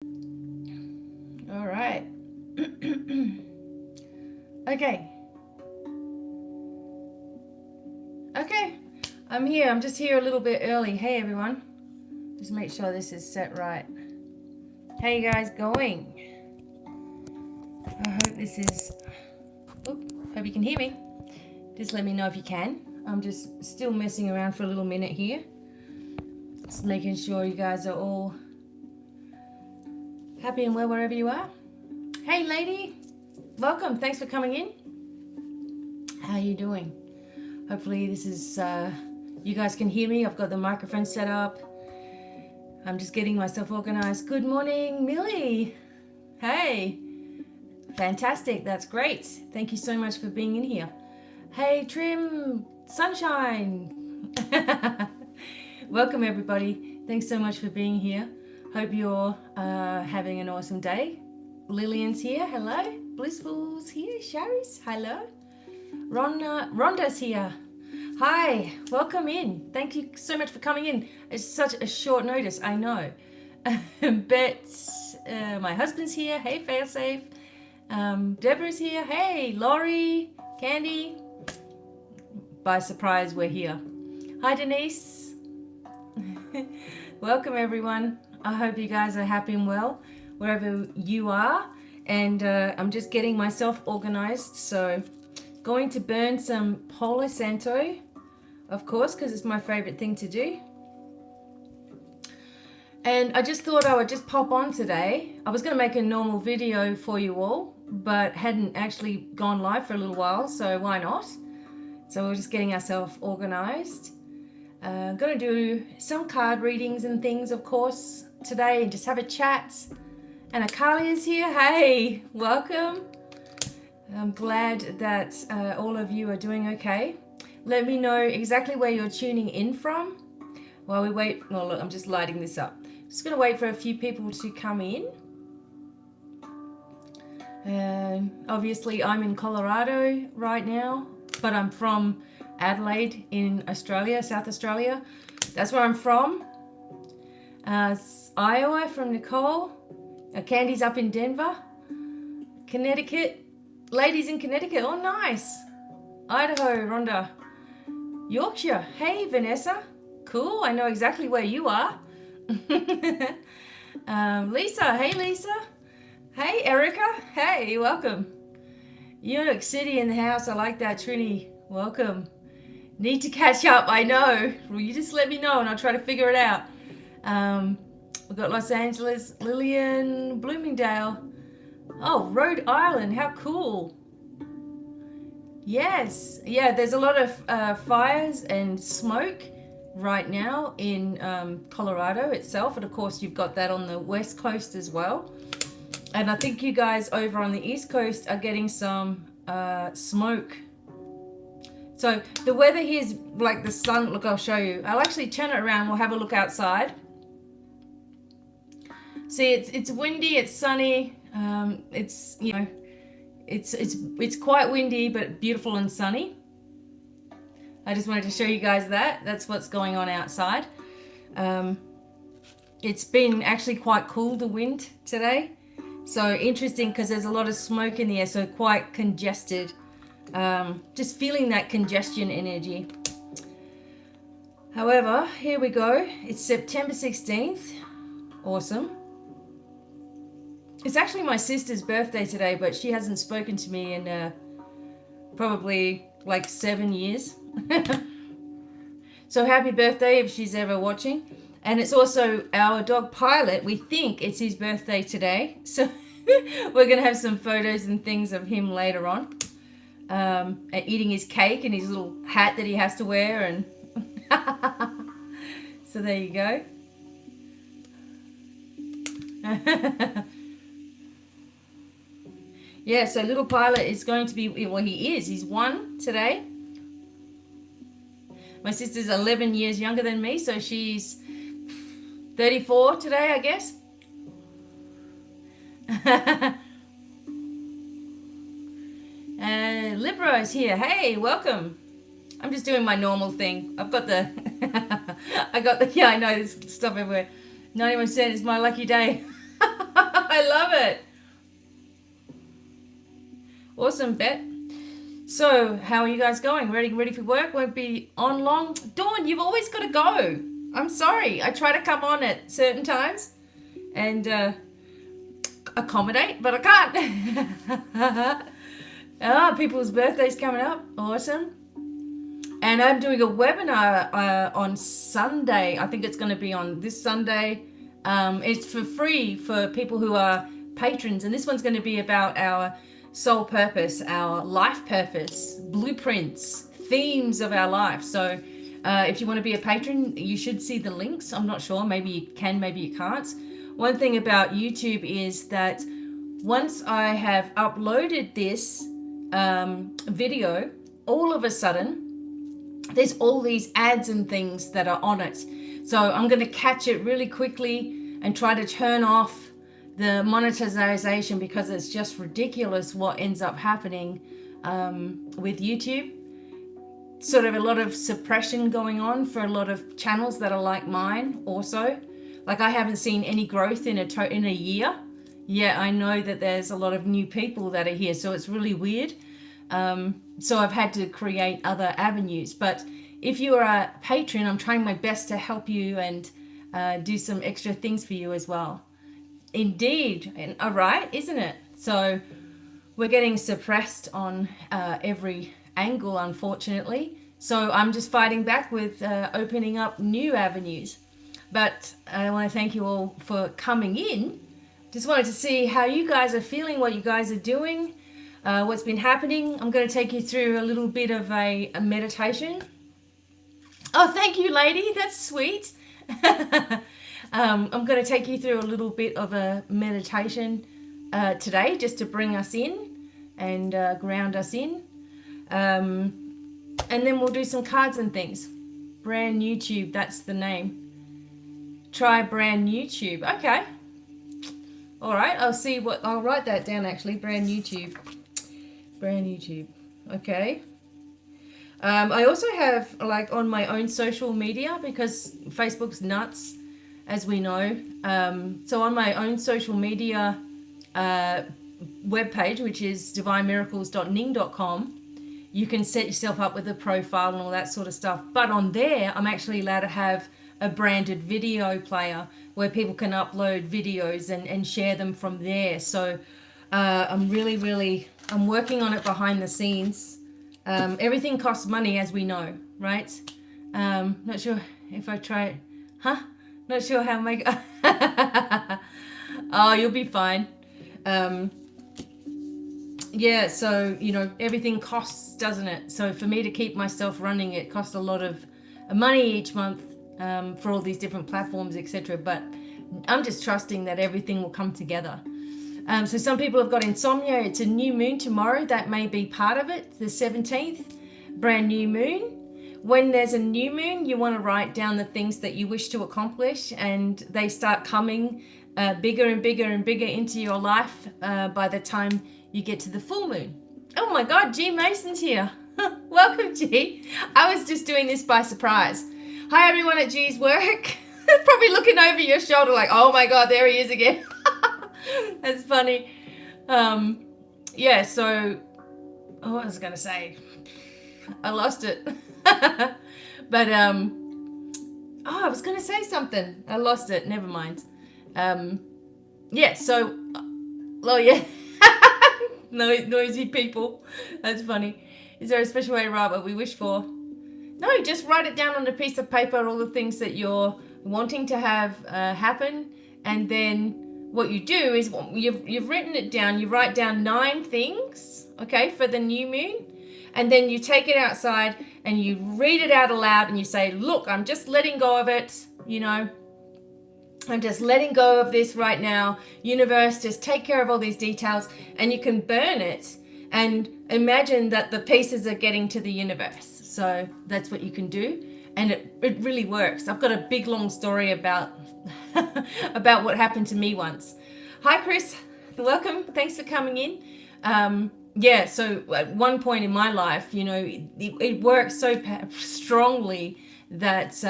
All right. Okay. Okay. I'm here. I'm just here a little bit early. Hey, everyone. Just make sure this is set right. How you guys going? I hope this is... hope you can hear me. Just let me know if you can. I'm just still messing around for a little minute here. Just making sure you guys are all happy and well wherever you are. Hey, lady. Welcome. Thanks for coming in. How are you doing? Hopefully this is... you guys can hear me. I've got the microphone set up. I'm just getting myself organized. Good morning, Millie. Hey. Fantastic. That's great. Thank you so much for being in here. Hey, Trim Sunshine. Welcome, everybody. Thanks so much for being here. Hope you're having an awesome day. Lillian's here. Hello. Blissful's here. Sharry's. Hello. Rhonda's here. Hi. Welcome in. Thank you so much for coming in. It's such a short notice, I know. But my husband's here. Hey, Failsafe. Deborah's here. Hey, Laurie, Candy. By surprise, we're here. Hi, Denise. Welcome, everyone. I hope you guys are happy and well wherever you are. And I'm just getting myself organized. So going to burn some Palo Santo, of course, because it's my favorite thing to do. And I just thought I would just pop on today. I was going to make a normal video for you all, but hadn't actually gone live for a little while, so why not? So we're just getting ourselves organized. I'm going to do some card readings and things, of course, today, and just have a chat. And Akali is here. Hey, welcome. I'm glad that all of you are doing okay. Let me know exactly where you're tuning in from while we wait. Well, look, I'm just lighting this up. Just going to wait for a few people to come in. Obviously, I'm in Colorado right now, but I'm from Adelaide in Australia, South Australia. That's where I'm from. Iowa from Nicole. Candy's up in Denver. Connecticut. Ladies in Connecticut. Oh, nice. Idaho, Rhonda. Yorkshire. Hey, Vanessa. Cool. I know exactly where you are. Lisa. Hey, Lisa. Hey, Erica. Hey, welcome. New York City in the house. I like that, Trini. Welcome. Need to catch up. I know. Well, you just let me know and I'll try to figure it out. We've got Los Angeles, Lillian, Bloomingdale. Oh, Rhode Island. How cool. Yes. Yeah, there's a lot of fires and smoke right now in Colorado itself. And of course, you've got that on the West Coast as well. And I think you guys over on the East Coast are getting some smoke. So the weather here is like the sun. Look, I'll show you. I'll actually turn it around. We'll have a look outside. See, it's windy. It's sunny. It's, you know, it's quite windy, but beautiful and sunny. I just wanted to show you guys that. That's what's going on outside. It's been actually quite cool, the wind today. So interesting because there's a lot of smoke in the air, so quite congested. Just feeling that congestion energy. However, here we go. It's September 16th. Awesome. It's actually my sister's birthday today, but she hasn't spoken to me in probably like 7 years. So happy birthday if she's ever watching. And it's also our dog Pilot. We think it's his birthday today. So we're going to have some photos and things of him later on. Eating his cake and his little hat that he has to wear. And so there you go. Yeah, so little Pilot is going to be, well, he is. He's 1 today. My sister's 11 years younger than me, so she's 34 today, I guess. Libra is here. Hey, welcome. I'm just doing my normal thing. I've got the, yeah, I know, there's stuff everywhere. 91% is my lucky day. love it. Awesome, Bet. So, how are you guys going? Ready for work? Won't be on long. Dawn, you've always got to go. I'm sorry. I try to come on at certain times and accommodate, but I can't. People's birthdays coming up. Awesome. And I'm doing a webinar on Sunday. I think it's going to be on this Sunday. It's for free for people who are patrons. And this one's going to be about our soul purpose, our life purpose, blueprints, themes of our life. So if you want to be a patron, you should see the links. I'm not sure. Maybe you can, maybe you can't. One thing about YouTube is that once I have uploaded this video, all of a sudden, there's all these ads and things that are on it. So I'm going to catch it really quickly and try to turn off the monetization because it's just ridiculous what ends up happening with YouTube. Sort of a lot of suppression going on for a lot of channels that are like mine also. Like I haven't seen any growth in a year. Yeah, I know that there's a lot of new people that are here, so it's really weird. So I've had to create other avenues. But if you are a patron, I'm trying my best to help you and do some extra things for you as well. Indeed. And all right, isn't it? So we're getting suppressed on every angle, unfortunately. So I'm just fighting back with opening up new avenues. But I want to thank you all for coming in. Just wanted to see how you guys are feeling, what you guys are doing, what's been happening. I'm going to take you through a little bit of a meditation. Oh, thank you, lady. That's sweet. I'm going to take you through a little bit of a meditation today, just to bring us in and ground us in. And then we'll do some cards and things. Brand YouTube, that's the name. Try brand YouTube. Okay. All right, I'll write that down actually. Brand YouTube. Okay. I also have like on my own social media because Facebook's nuts, as we know. So on my own social media webpage, which is devinemiracles.ning.com, you can set yourself up with a profile and all that sort of stuff. But on there, I'm actually allowed to have a branded video player where people can upload videos and share them from there. So I'm working on it behind the scenes. Everything costs money, as we know, right? Not sure if I try it. Not sure how to make Oh, you'll be fine. Yeah, so, everything costs, doesn't it? So for me to keep myself running, it costs a lot of money each month for all these different platforms, etc. But I'm just trusting that everything will come together. So some people have got insomnia. It's a new moon tomorrow. That may be part of it. The 17th, brand new moon. When there's a new moon, you want to write down the things that you wish to accomplish, and they start coming bigger and bigger and bigger into your life by the time you get to the full moon. Oh my God, G Mason's here. Welcome, G. I was just doing this by surprise. Hi, everyone at G's work. Probably looking over your shoulder like, oh my God, there he is again. That's funny. Yeah, so, what was I going to say? I lost it. But, I was going to say something. I lost it. Never mind. Yeah, so, oh yeah. Noisy people. That's funny. Is there a special way to write what we wish for? No, just write it down on a piece of paper, all the things that you're wanting to have happen. And then what you do is you've written it down. You write down 9 things, okay, for the new moon. And then you take it outside and you read it out aloud and you say, look, I'm just letting go of it, I'm just letting go of this right now. Universe, just take care of all these details. And you can burn it and imagine that the pieces are getting to the universe. So that's what you can do. And it really works. I've got a big, long story about what happened to me once. Hi, Chris. Welcome. Thanks for coming in. Yeah, so at one point in my life, it worked so strongly that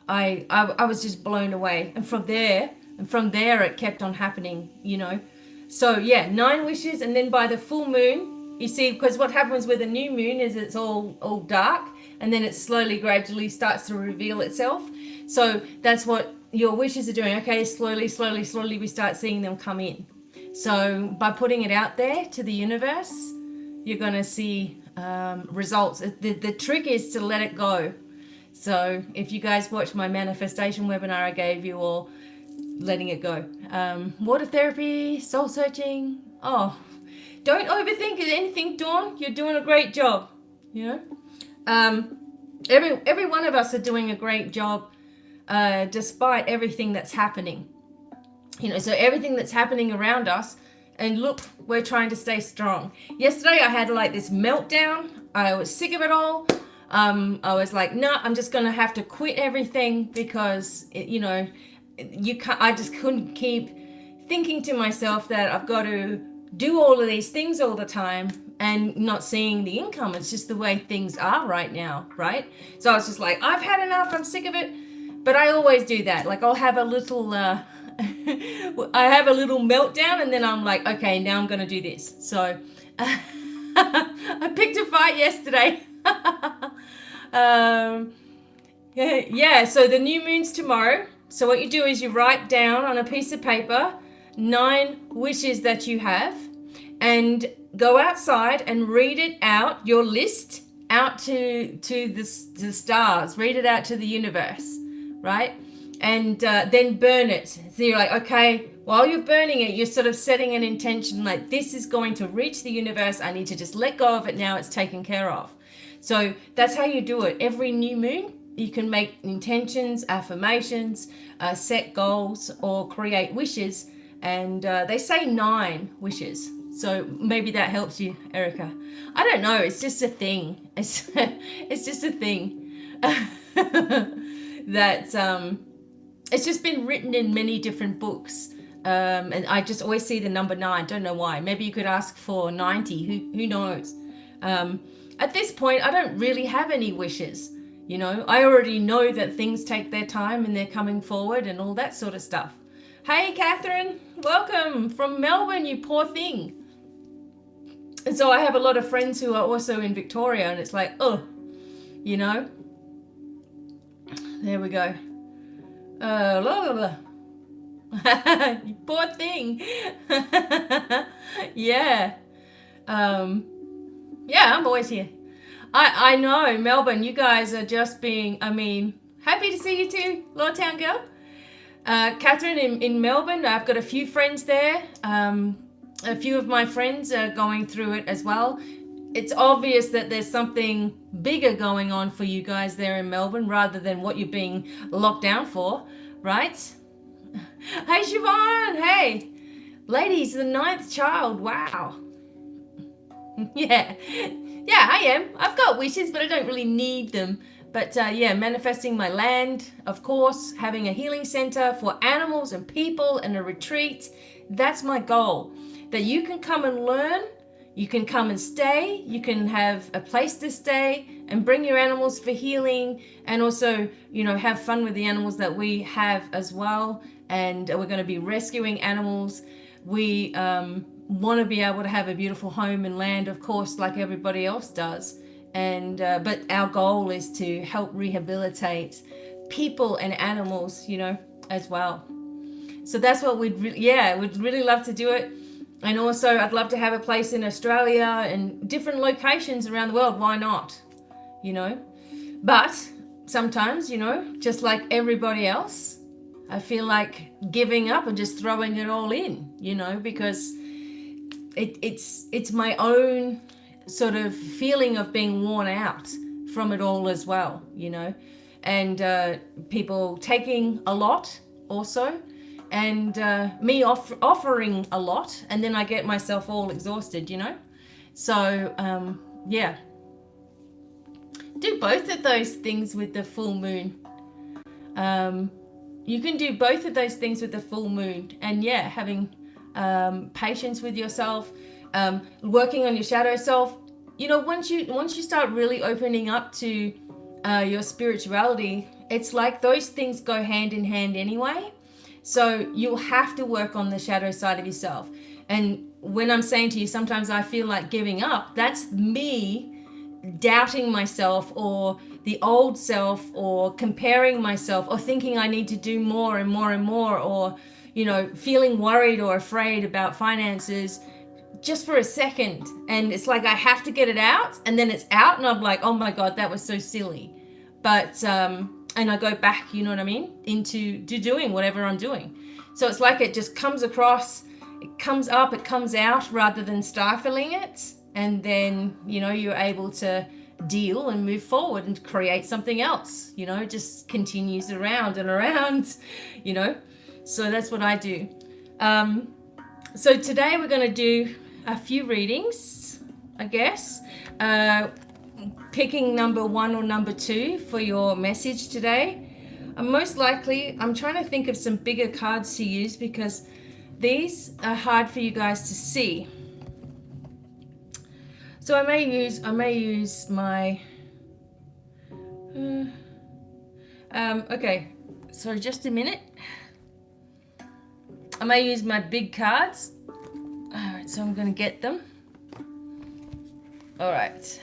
I was just blown away. And from there it kept on happening, So yeah, 9 wishes, and then by the full moon, you see, because what happens with a new moon is it's all dark, and then it slowly, gradually starts to reveal itself. So that's what your wishes are doing. Okay, slowly, we start seeing them come in. So by putting it out there to the universe, you're going to see results. The trick is to let it go. So if you guys watch my manifestation webinar I gave you, or letting it go, water therapy, soul searching, don't overthink anything, Dawn. You're doing a great job. Every one of us are doing a great job, despite everything that's happening. So everything that's happening around us, and look, we're trying to stay strong. Yesterday I had like this meltdown. I was sick of it all. I was like, no, I'm just gonna have to quit everything, because I just couldn't keep thinking to myself that I've got to do all of these things all the time and not seeing the income. It's just the way things are right now, right? So I was just like, I've had enough, I'm sick of it. But I always do that. Like, I'll have a little meltdown, and then I'm like, okay, now I'm gonna do this. So I picked a fight yesterday. So the new moon's tomorrow. So what you do is you write down on a piece of paper 9 wishes that you have, and go outside and read it out, your list, out to the stars. Read it out to the universe, right? And then burn it. So you're like, okay, while you're burning it, you're sort of setting an intention, like, this is going to reach the universe. I need to just let go of it now. It's taken care of. So that's how you do it. Every new moon, you can make intentions, affirmations, set goals, or create wishes. And they say 9 wishes. So maybe that helps you, Erica. I don't know. It's just a thing. It's just a thing that it's just been written in many different books. And I just always see the number 9. Don't know why. Maybe you could ask for 90. Who knows? At this point, I don't really have any wishes. I already know that things take their time and they're coming forward and all that sort of stuff. Hey, Catherine, welcome from Melbourne, you poor thing. And so I have a lot of friends who are also in Victoria, and it's like, there we go. You poor thing. Yeah. I'm always here. I know, Melbourne, you guys are just being, happy to see you too, Lawtown girl. Catherine in Melbourne, I've got a few friends there. A few of my friends are going through it as well. It's obvious that there's something bigger going on for you guys there in Melbourne, rather than what you're being locked down for, right? Hey, Siobhan, hey. Ladies, the 9th child, wow. Yeah, I am. I've got wishes, but I don't really need them. But manifesting my land, of course, having a healing center for animals and people and a retreat. That's my goal. That you can come and learn, you can come and stay, you can have a place to stay and bring your animals for healing, and also, have fun with the animals that we have as well. And we're going to be rescuing animals. We want to be able to have a beautiful home and land, of course, like everybody else does. And but our goal is to help rehabilitate people and animals, as well. So that's what we'd really love to do it. And also I'd love to have a place in Australia and different locations around the world. Why not? But sometimes, just like everybody else, I feel like giving up and just throwing it all in, because it's my own sort of feeling of being worn out from it all as well, and people taking a lot also, and me offering a lot, and then I get myself all exhausted, So do both of those things with the full moon. You can do both of those things with the full moon, and having patience with yourself, working on your shadow self. Once you start really opening up to your spirituality, it's like those things go hand in hand anyway. So you'll have to work on the shadow side of yourself. And when I'm saying to you, sometimes I feel like giving up, that's me doubting myself or the old self or comparing myself or thinking I need to do more and more and more, or, you know, feeling worried or afraid about finances just for a second. And it's like I have to get it out, and then it's out and I'm like, oh my God, that was so silly. But and I go back, you know what I mean, into doing whatever I'm doing. So it's like it just comes across, it comes up, it comes out, rather than stifling it. And then, you know, you're able to deal and move forward and create something else, you know, just continues around and around, you know. So that's what I do. So today we're going to do a few readings, I guess. Picking number 1 or number 2 for your message today. Most likely, I'm trying to think of some bigger cards to use because these are hard for you guys to see. So I may use my okay, so just a minute. I may use my big cards. Alright, so I'm going to get them. Alright.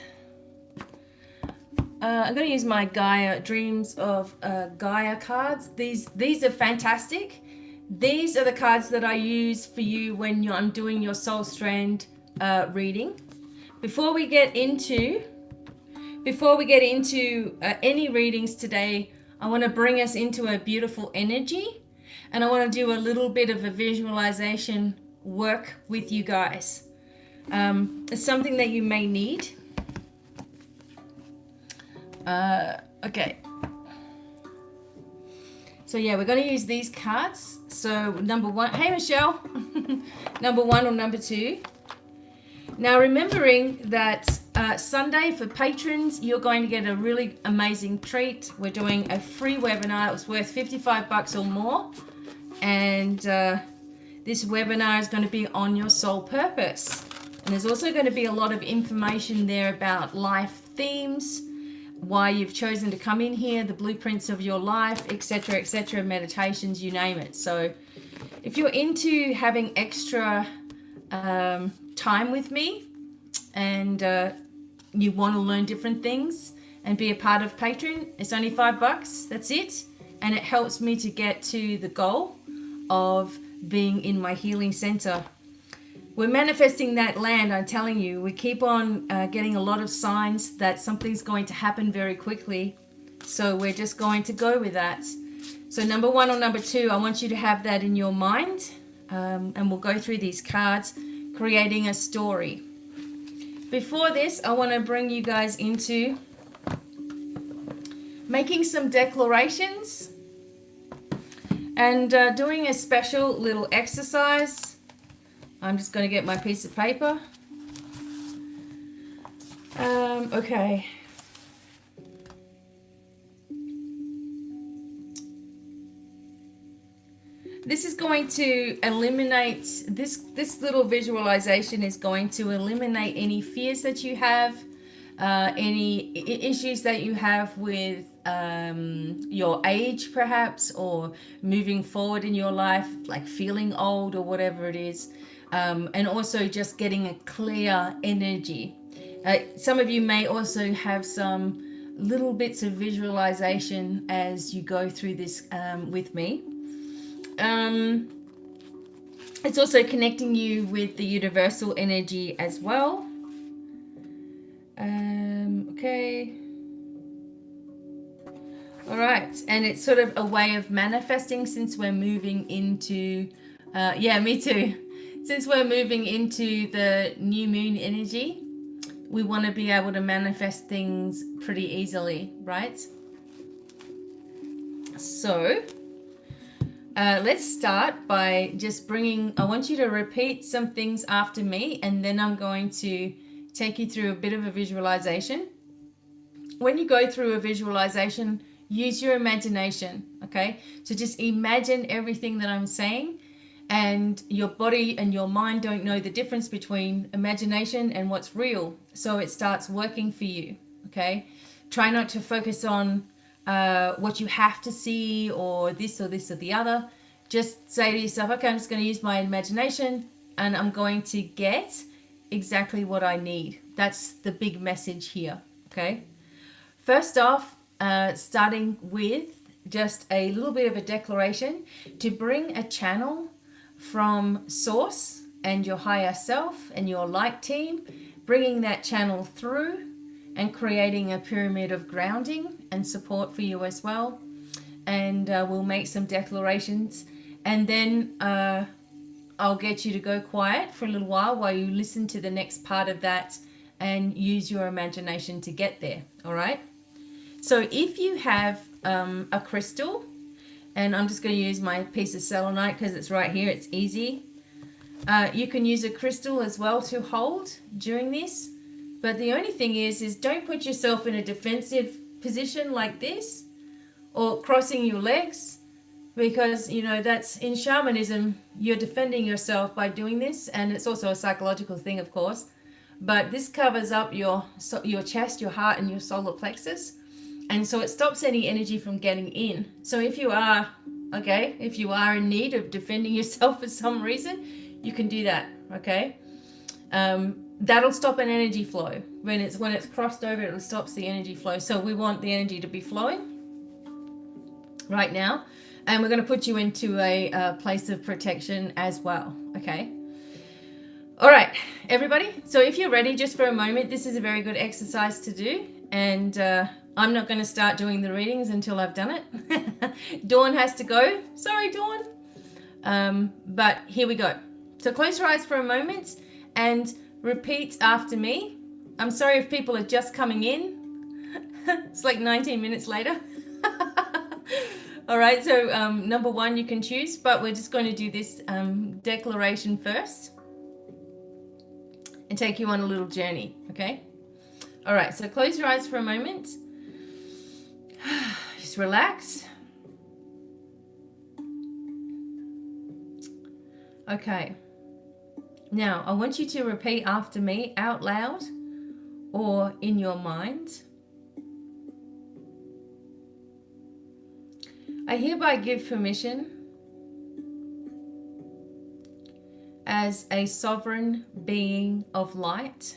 I'm going to use my Gaia Dreams of Gaia cards. These are fantastic. These are the cards that I use for you when I'm doing your soul strand reading. Before we get into any readings today, I want to bring us into a beautiful energy, and I want to do a little bit of a visualization work with you guys. It's something that you may need. Okay. So yeah, we're going to use these cards. So number 1, hey Michelle, number 1 or number 2. Now remembering that Sunday for patrons, you're going to get a really amazing treat. We're doing a free webinar. It's worth $55 or more. And this webinar is going to be on your soul purpose. And there's also going to be a lot of information there about life themes, why you've chosen to come in here, the blueprints of your life, etc., meditations, you name it. So if you're into having extra time with me and you want to learn different things and be a part of Patreon, it's only $5. That's it. And it helps me to get to the goal of being in my healing center. We're manifesting that land, I'm telling you. We keep on getting a lot of signs that something's going to happen very quickly. So we're just going to go with that. So number 1 or number 2, I want you to have that in your mind. And we'll go through these cards, creating a story. Before this, I want to bring you guys into making some declarations and doing a special little exercise. I'm just going to get my piece of paper. Okay. This is going to eliminate, this little visualization is going to eliminate any fears that you have, any issues that you have with your age perhaps, or moving forward in your life, like feeling old or whatever it is. And also just getting a clear energy. Some of you may also have some little bits of visualization as you go through this with me. It's also connecting you with the universal energy as well. Okay. All right. And it's sort of a way of manifesting, since we're moving into, yeah, me too. Since we're moving into the new moon energy, we want to be able to manifest things pretty easily, right? So let's start by just I want you to repeat some things after me, and then I'm going to take you through a bit of a visualization. When you go through a visualization, use your imagination, okay? So just imagine everything that I'm saying, and your body and your mind don't know the difference between imagination and what's real. So it starts working for you, okay? Try not to focus on what you have to see or this or the other. just say to yourself, okay, I'm just going to use my imagination and I'm going to get exactly what I need. That's the big message here, okay? First off, starting with just a little bit of a declaration to bring a channel from source and your higher self and your light team, bringing that channel through and creating a pyramid of grounding and support for you as well. And we'll make some declarations, and then I'll get you to go quiet for a little while you listen to the next part of that and use your imagination to get there. All right. So if you have a crystal, and I'm just going to use my piece of selenite because it's right here, it's easy. You can use a crystal as well to hold during this, but the only thing is don't put yourself in a defensive position like this or crossing your legs, because that's in shamanism, you're defending yourself by doing this, and it's also a psychological thing, of course, but this covers up your chest, your heart, and your solar plexus, and so it stops any energy from getting in. So if you are in need of defending yourself for some reason, you can do that, okay? That'll stop an energy flow. When it's crossed over, it stops the energy flow. So we want the energy to be flowing right now. And we're going to put you into a place of protection as well, okay? All right, everybody. So if you're ready, just for a moment, this is a very good exercise to do. And I'm not going to start doing the readings until I've done it. Dawn has to go. Sorry, Dawn. But here we go. So close your eyes for a moment and repeat after me. I'm sorry if people are just coming in. It's like 19 minutes later. All right, so number one you can choose, but we're just going to do this declaration first and take you on a little journey, okay? All right, so close your eyes for a moment. Just relax. Okay. Now, I want you to repeat after me out loud or in your mind. I hereby give permission as a sovereign being of light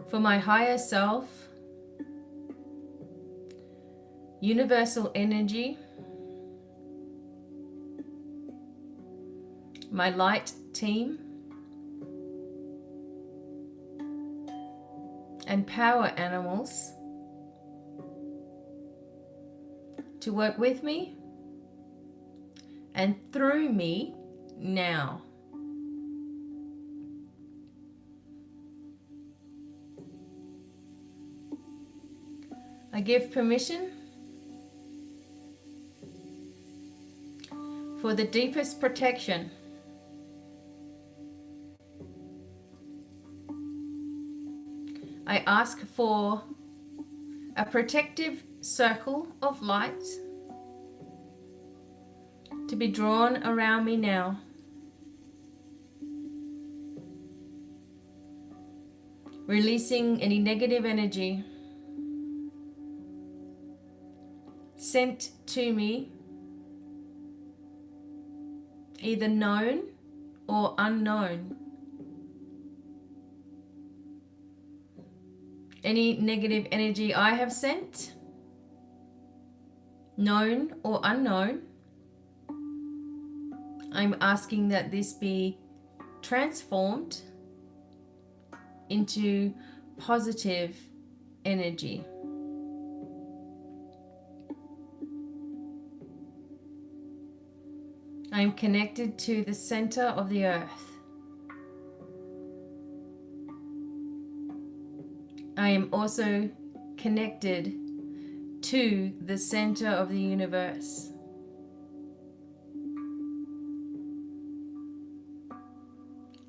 for my higher self, universal energy, my light team, and power animals to work with me and through me now. I give permission for the deepest protection I ask for a protective circle of light to be drawn around me now. Releasing any negative energy sent to me, either known or unknown. Any negative energy I have sent, known or unknown, I'm asking that this be transformed into positive energy. I am connected to the center of the earth. I am also connected to the center of the universe.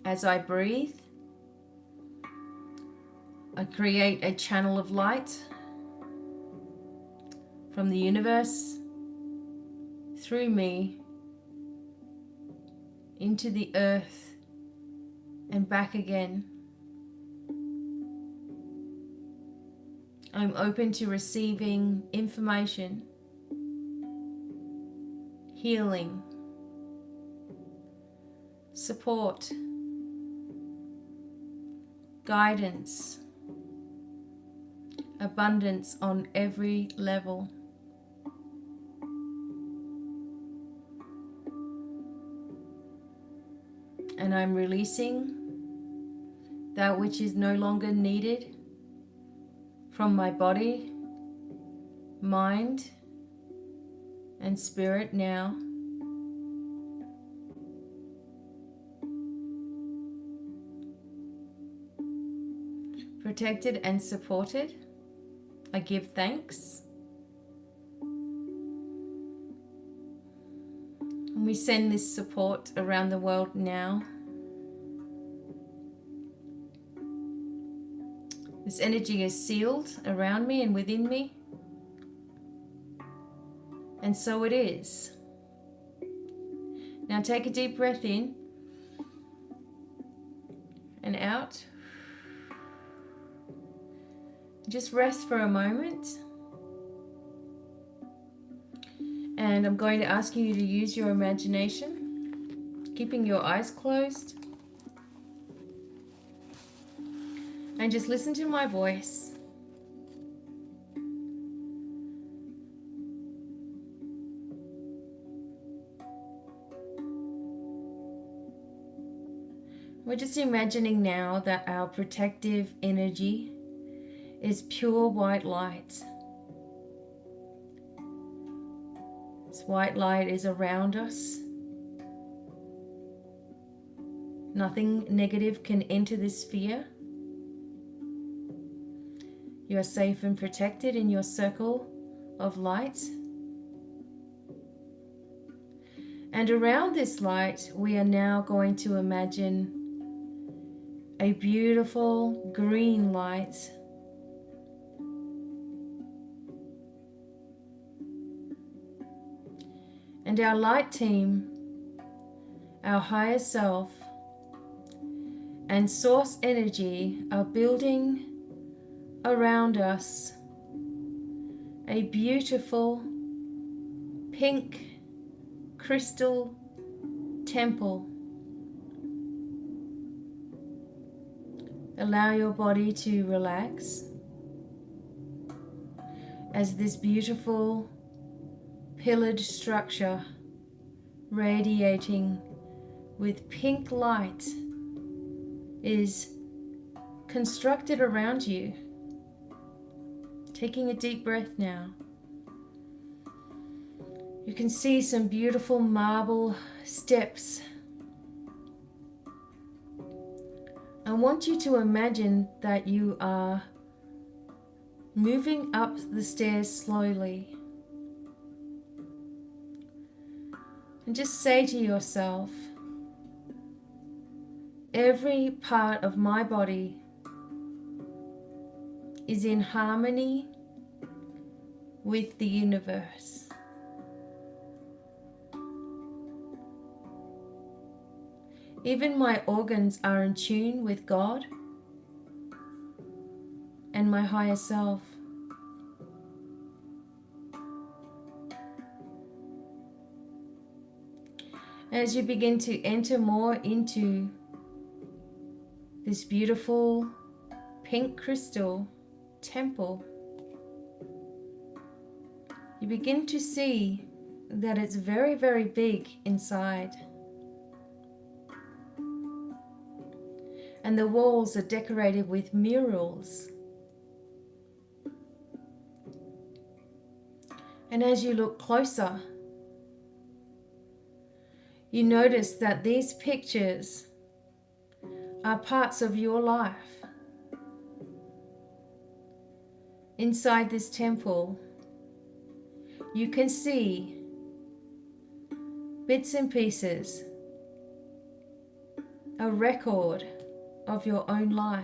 As I breathe, I create a channel of light from the universe through me into the earth and back again. I'm open to receiving information healing, support, guidance, abundance on every level. And I'm releasing that which is no longer needed from my body, mind, and spirit now. Protected and supported, I give thanks. And we send this support around the world now. This energy is sealed around me and within me. And so it is. Now take a deep breath in and out. Just rest for a moment. And I'm going to ask you to use your imagination, keeping your eyes closed. And just listen to my voice. We're just imagining now that our protective energy is pure white light. This white light is around us. Nothing negative can enter this sphere. You are safe and protected in your circle of light. And around this light, we are now going to imagine a beautiful green light. And our light team, our higher self, and source energy are building around us a beautiful pink crystal temple. Allow your body to relax as this beautiful pillared structure radiating with pink light is constructed around you. Taking a deep breath now. You can see some beautiful marble steps. I want you to imagine that you are moving up the stairs slowly. And just say to yourself, every part of my body is in harmony with the universe. Even my organs are in tune with God and my higher self. As you begin to enter more into this beautiful pink crystal temple, you begin to see that it's very, very big inside. And the walls are decorated with murals. And as you look closer, you notice that these pictures are parts of your life. Inside this temple, you can see bits and pieces, a record of your own life.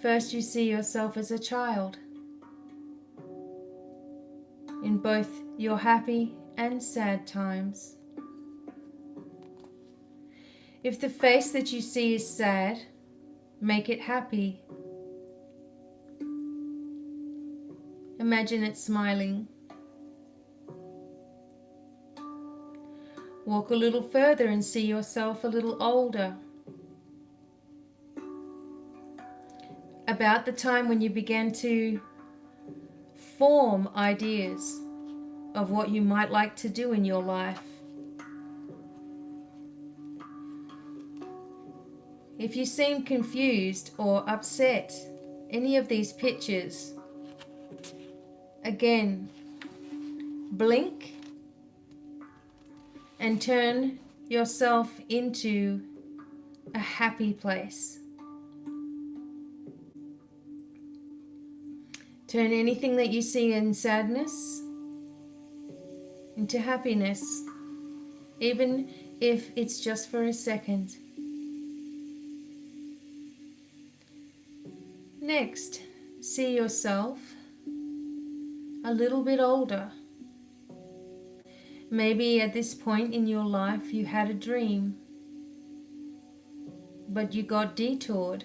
First, you see yourself as a child, in both your happy and sad times. If the face that you see is sad, make it happy. Imagine it smiling. Walk a little further and see yourself a little older. About the time when you began to form ideas of what you might like to do in your life. If you seem confused or upset, any of these pictures, again, blink and turn yourself into a happy place. Turn anything that you see in sadness into happiness, even if it's just for a second. Next, see yourself a little bit older. Maybe at this point in your life you had a dream, but you got detoured.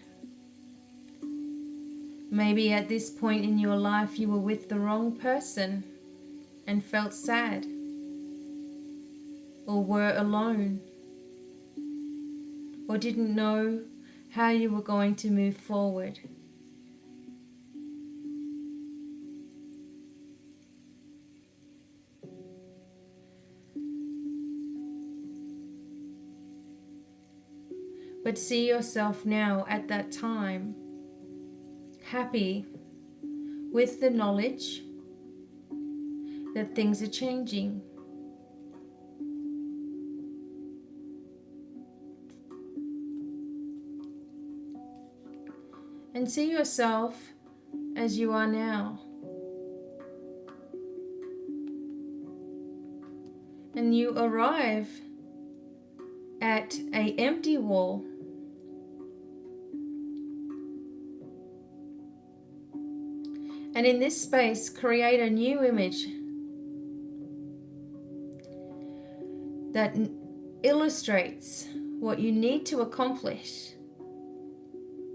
Maybe at this point in your life you were with the wrong person and felt sad, or were alone, or didn't know how you were going to move forward. But see yourself now at that time, happy with the knowledge that things are changing. And see yourself as you are now. And you arrive at an empty wall. And in this space, create a new image that illustrates what you need to accomplish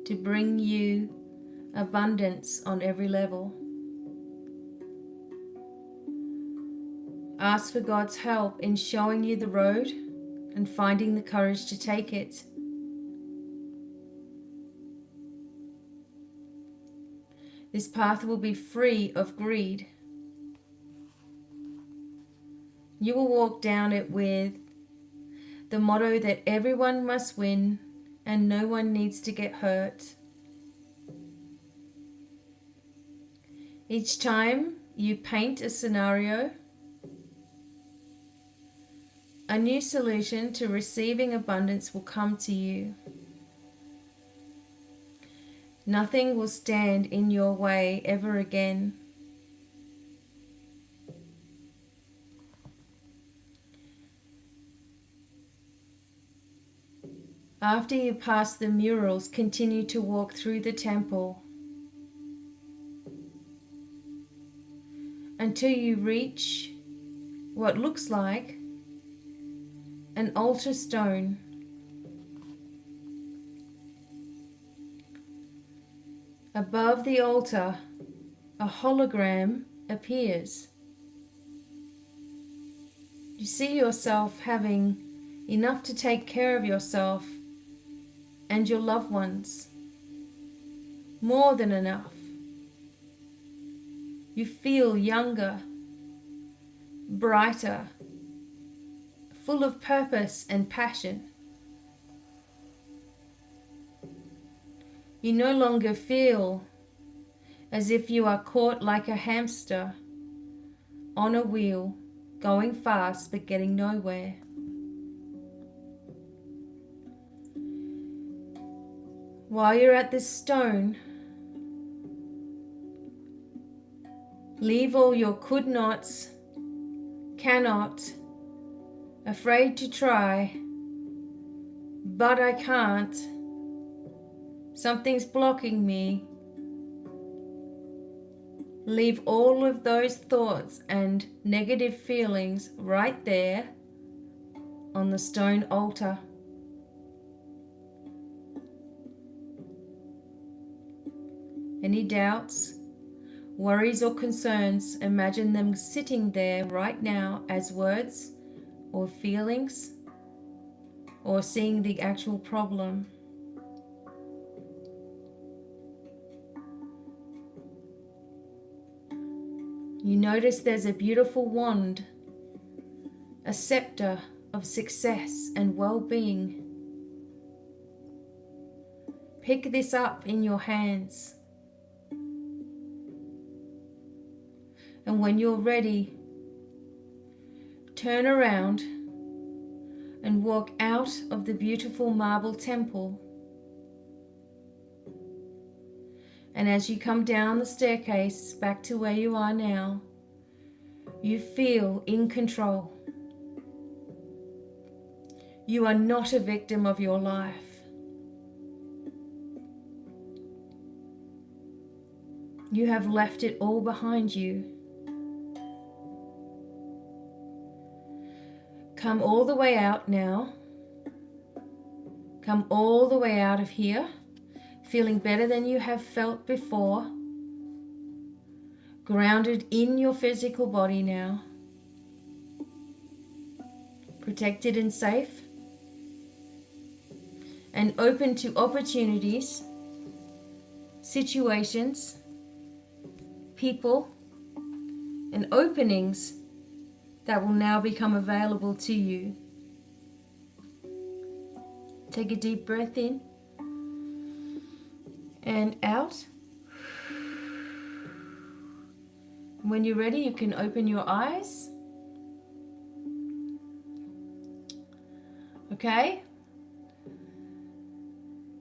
to bring you abundance on every level. Ask for God's help in showing you the road and finding the courage to take it. This path will be free of greed. You will walk down it with the motto that everyone must win and no one needs to get hurt. Each time you paint a scenario, a new solution to receiving abundance will come to you. Nothing will stand in your way ever again. After you pass the murals, continue to walk through the temple until you reach what looks like an altar stone. Above the altar, a hologram appears. You see yourself having enough to take care of yourself and your loved ones. More than enough. You feel younger, brighter, full of purpose and passion. You no longer feel as if you are caught like a hamster on a wheel, going fast but getting nowhere. While you're at this stone, leave all your could nots, cannot, afraid to try, but I can't, something's blocking me. Leave all of those thoughts and negative feelings right there on the stone altar. Any doubts, worries or concerns, imagine them sitting there right now as words or feelings, or seeing the actual problem. You notice there's a beautiful wand, a scepter of success and well-being. Pick this up in your hands. And when you're ready, turn around and walk out of the beautiful marble temple. And as you come down the staircase back to where you are now, you feel in control. You are not a victim of your life. You have left it all behind you. Come all the way out now. Come all the way out of here, feeling better than you have felt before. Grounded in your physical body now. Protected and safe. And open to opportunities, situations, people, and openings that will now become available to you. Take a deep breath in and out. When you're ready, you can open your eyes. Okay?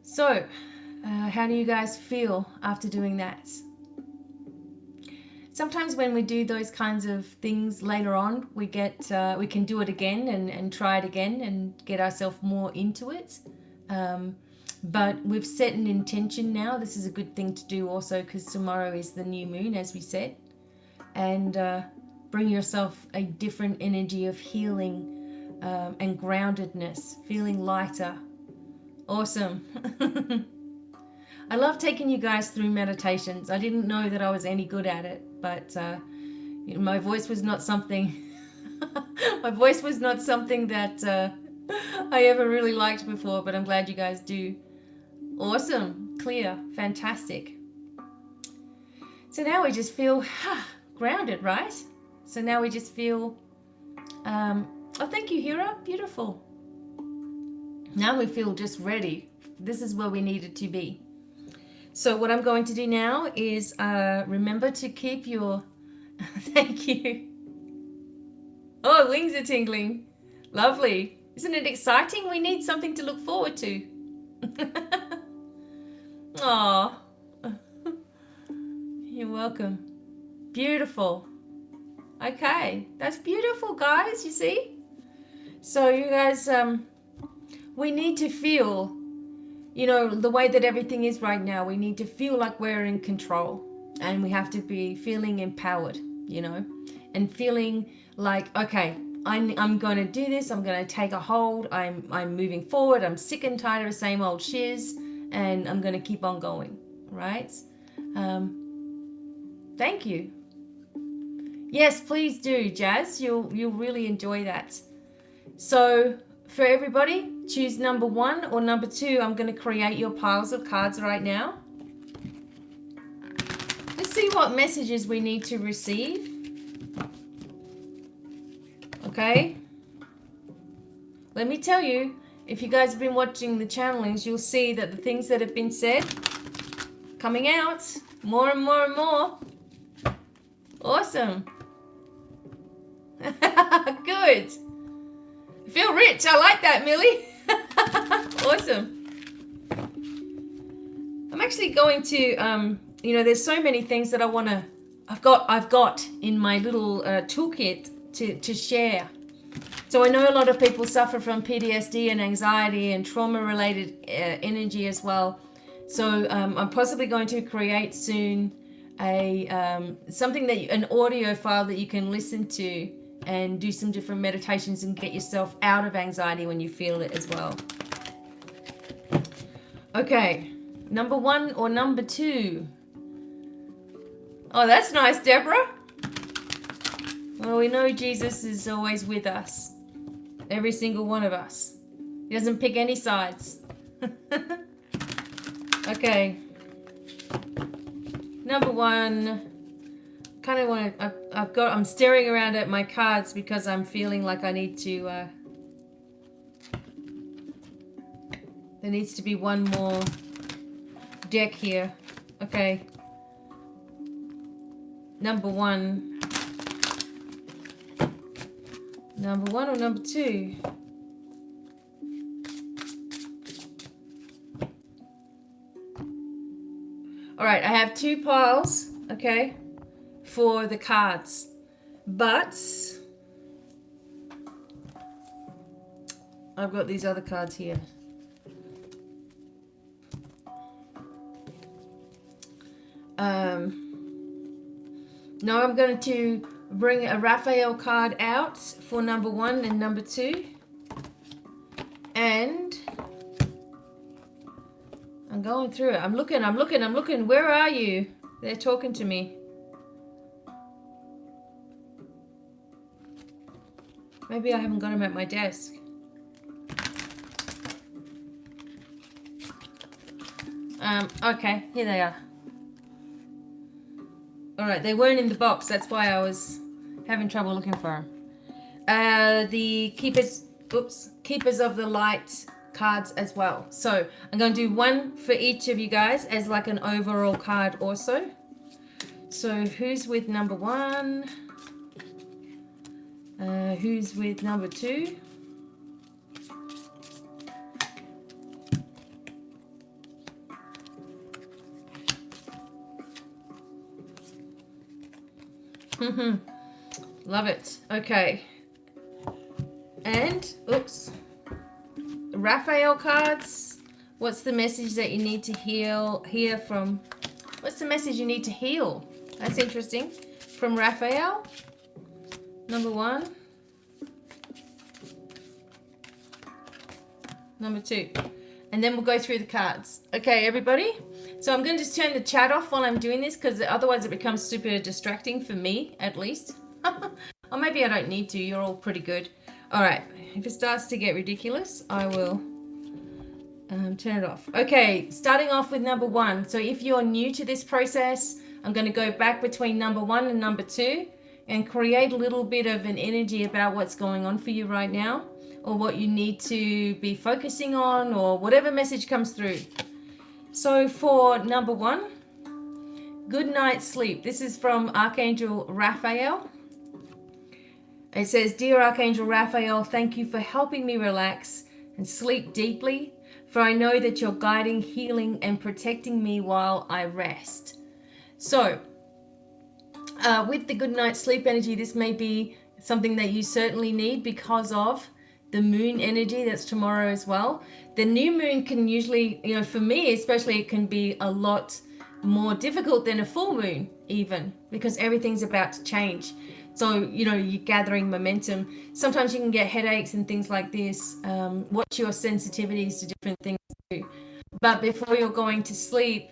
So, how do you guys feel after doing that? Sometimes when we do those kinds of things later on, we can do it again and try it again and get ourselves more into it. But we've set an intention now. This is a good thing to do also because tomorrow is the new moon, as we said. And bring yourself a different energy of healing and groundedness, feeling lighter. Awesome. I love taking you guys through meditations. I didn't know that I was any good at it, but my voice was not something that I ever really liked before, but I'm glad you guys do. Awesome, clear, fantastic. So now we just feel grounded, right? So now we just feel, oh, thank you, Hira, beautiful. Now we feel just ready. This is where we needed to be. So what I'm going to do now is remember to keep your, thank you. Oh, wings are tingling. Lovely. Isn't it exciting? We need something to look forward to. Aw. You're welcome. Beautiful. Okay, that's beautiful, guys, you see? So you guys, we need to feel, you know, the way that everything is right now. We need to feel like we're in control, and we have to be feeling empowered, you know, and feeling like, okay, I'm going to do this. I'm going to take a hold. I'm moving forward. I'm sick and tired of the same old shiz, and I'm going to keep on going, right? Thank you. Yes, please do, Jazz. You'll really enjoy that. So for everybody, choose number 1 or number 2. I'm going to create your piles of cards right now. Let's see what messages we need to receive. Okay. Let me tell you, if you guys have been watching the channelings, you'll see that the things that have been said coming out more and more and more. Awesome. Good. I feel rich. I like that, Millie. Awesome. I'm actually going to, you know, there's so many things that I want to, I've got in my little toolkit to share. So I know a lot of people suffer from PTSD and anxiety and trauma-related energy as well. So I'm possibly going to create soon a something that an audio file that you can listen to and do some different meditations and get yourself out of anxiety when you feel it as well. Okay, number 1 or number 2? Oh, that's nice, Deborah. Well, we know Jesus is always with us. Every single one of us. He doesn't pick any sides. Okay. Number one. Kind of want to, I'm staring around at my cards because I'm feeling like I need to, there needs to be one more deck here. Okay. Number one. Number one or number two? All right, I have two piles, okay, for the cards, but I've got these other cards here. Now I'm going to bring a Raphael card out for number one and number two. And I'm going through it. I'm looking. Where are you? They're talking to me. Maybe I haven't got them at my desk. Okay, here they are. Alright, they weren't in the box. That's why I was having trouble looking for them. The Keepers of the Light cards as well. So I'm going to do one for each of you guys as like an overall card also. So who's with number one? Who's with number two? Love it. Okay. And, oops. Raphael cards. What's the message that you need to hear from? What's the message you need to heal? That's interesting. From Raphael. Number one. Number two. And then we'll go through the cards. Okay, everybody. So I'm going to just turn the chat off while I'm doing this because otherwise it becomes super distracting for me, at least. Or maybe I don't need to. You're all pretty good. All right. If it starts to get ridiculous, I will turn it off. Okay, starting off with number one. So if you're new to this process, I'm going to go back between number one and number two and create a little bit of an energy about what's going on for you right now, or what you need to be focusing on, or whatever message comes through. So for number one, good night's sleep. This is from Archangel Raphael. It says, Dear Archangel Raphael, thank you for helping me relax and sleep deeply, for I know that you're guiding, healing, and protecting me while I rest. So, with the good night's sleep energy, this may be something that you certainly need because of the moon energy that's tomorrow as well. The new moon can usually, for me especially, it can be a lot more difficult than a full moon even, because everything's about to change. So, you're gathering momentum. Sometimes you can get headaches and things like this. Watch your sensitivities to different things too. But before you're going to sleep,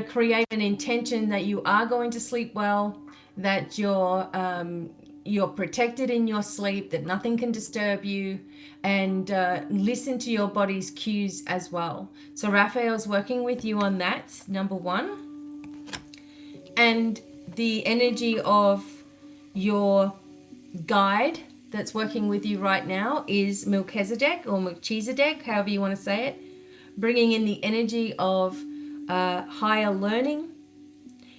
create an intention that you are going to sleep well, that you're protected in your sleep, that nothing can disturb you, and listen to your body's cues as well. So Raphael's working with you on that, number one. And the energy of your guide that's working with you right now is Melchizedek, or Melchizedek, however you want to say it, bringing in the energy of higher learning.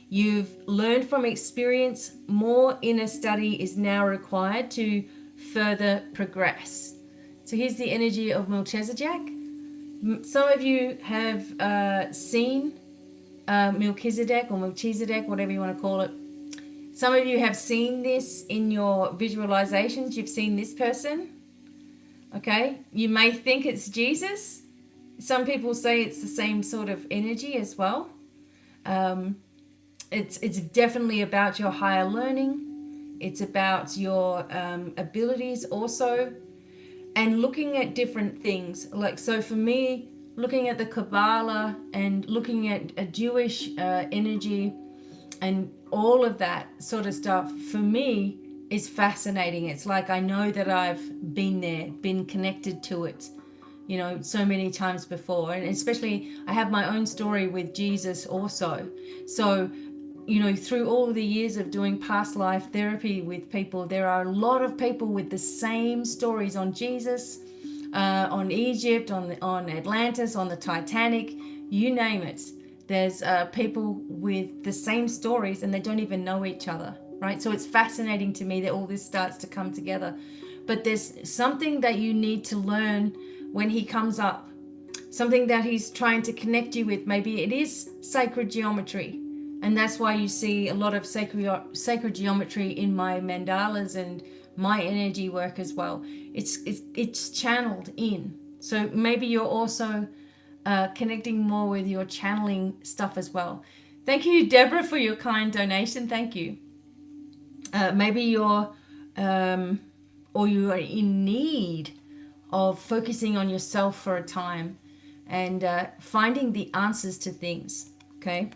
You've learned from experience. More inner study is now required to further progress. So here's the energy of Melchizedek. Some of you have seen Melchizedek, or Melchizedek, whatever you want to call it. Some of you have seen this in your visualizations. You've seen this person. Okay. You may think it's Jesus. Some people say it's the same sort of energy as well. It's definitely about your higher learning. It's about your abilities also, and looking at different things. Like, so for me, looking at the Kabbalah and looking at a Jewish energy, and all of that sort of stuff for me is fascinating. It's like I know that I've been there, been connected to it, you know, so many times before. And especially I have my own story with Jesus also. So, you know, through all the years of doing past life therapy with people, there are a lot of people with the same stories on Jesus, on Egypt, on Atlantis, on the Titanic, you name it. There's people with the same stories and they don't even know each other, right? So it's fascinating to me that all this starts to come together. But there's something that you need to learn when he comes up, something that he's trying to connect you with. Maybe it is sacred geometry. And that's why you see a lot of sacred geometry in my mandalas and my energy work as well. It's channeled in. So maybe you're also connecting more with your channeling stuff as well. Thank you, Deborah, for your kind donation. Thank you. Maybe you're or you are in need of focusing on yourself for a time and finding the answers to things. Okay.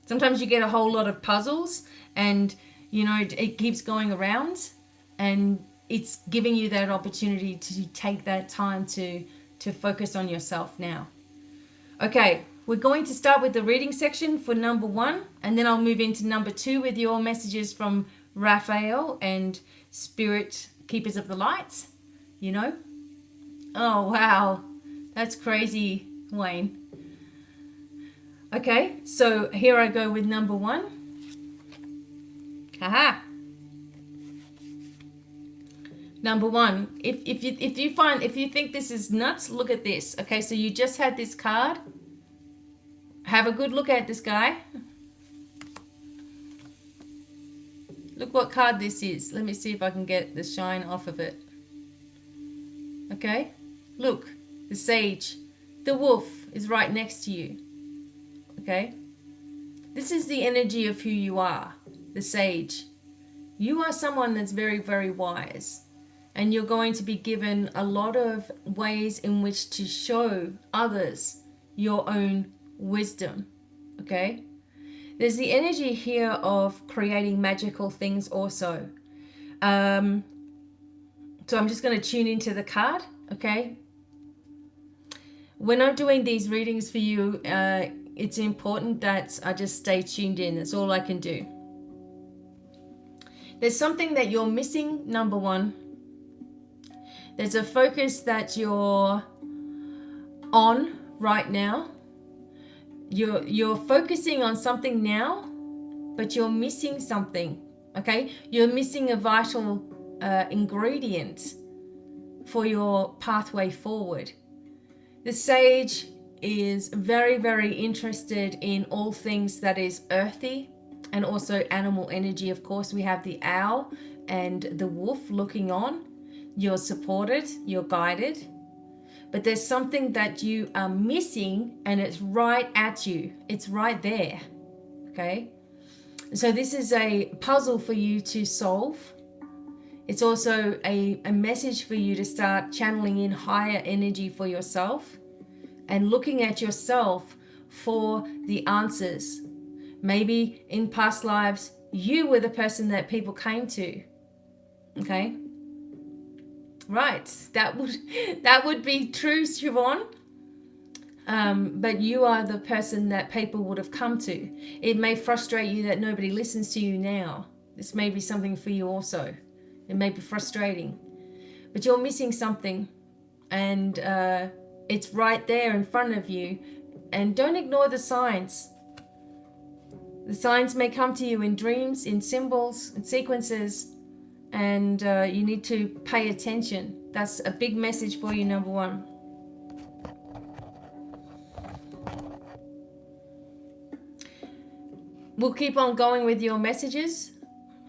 Sometimes you get a whole lot of puzzles and, you know, it keeps going around and it's giving you that opportunity to take that time to focus on yourself now. Okay, we're going to start with the reading section for number 1 and then I'll move into number 2 with your messages from Raphael and Spirit Keepers of the Lights, you know. Oh, wow. That's crazy, Wayne. Okay, so here I go with number 1. Haha. Number 1. If you think this is nuts, look at this. Okay, so you just had this card. Have a good look at this guy. Look what card this is. Let me see if I can get the shine off of it. Okay, look, the Sage. The Wolf is right next to you. Okay, this is the energy of who you are, the Sage. You are someone that's very, very wise, and you're going to be given a lot of ways in which to show others your own wisdom. Okay, there's the energy here of creating magical things also. So I'm just going to tune into the card. Okay, when I'm doing these readings for you, it's important that I just stay tuned in. That's all I can do. There's something that you're missing, number 1. There's a focus that you're on right now. You're focusing on something now, but you're missing something, okay? You're missing a vital ingredient for your pathway forward. The Sage is very, very interested in all things that is earthy and also animal energy. Of course, we have the owl and the wolf looking on. You're supported, you're guided, but there's something that you are missing and it's right at you. It's right there, okay? So this is a puzzle for you to solve. It's also a message for you to start channeling in higher energy for yourself and looking at yourself for the answers. Maybe in past lives, you were the person that people came to. Okay? Right. That would be true, Siobhan. But you are the person that people would have come to. It may frustrate you that nobody listens to you now. This may be something for you also. It may be frustrating. But you're missing something. And it's right there in front of you. And don't ignore the signs. The signs may come to you in dreams, in symbols, in sequences. And you need to pay attention. That's a big message for you, number 1. We'll keep on going with your messages.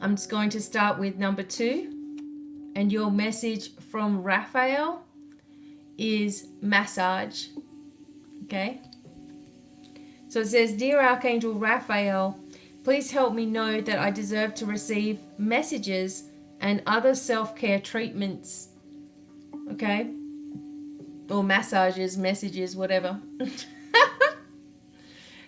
I'm just going to start with number 2. And your message from Raphael is massage. Okay? So it says, Dear Archangel Raphael, please help me know that I deserve to receive messages and other self-care treatments. Okay? Or massages, messages, whatever.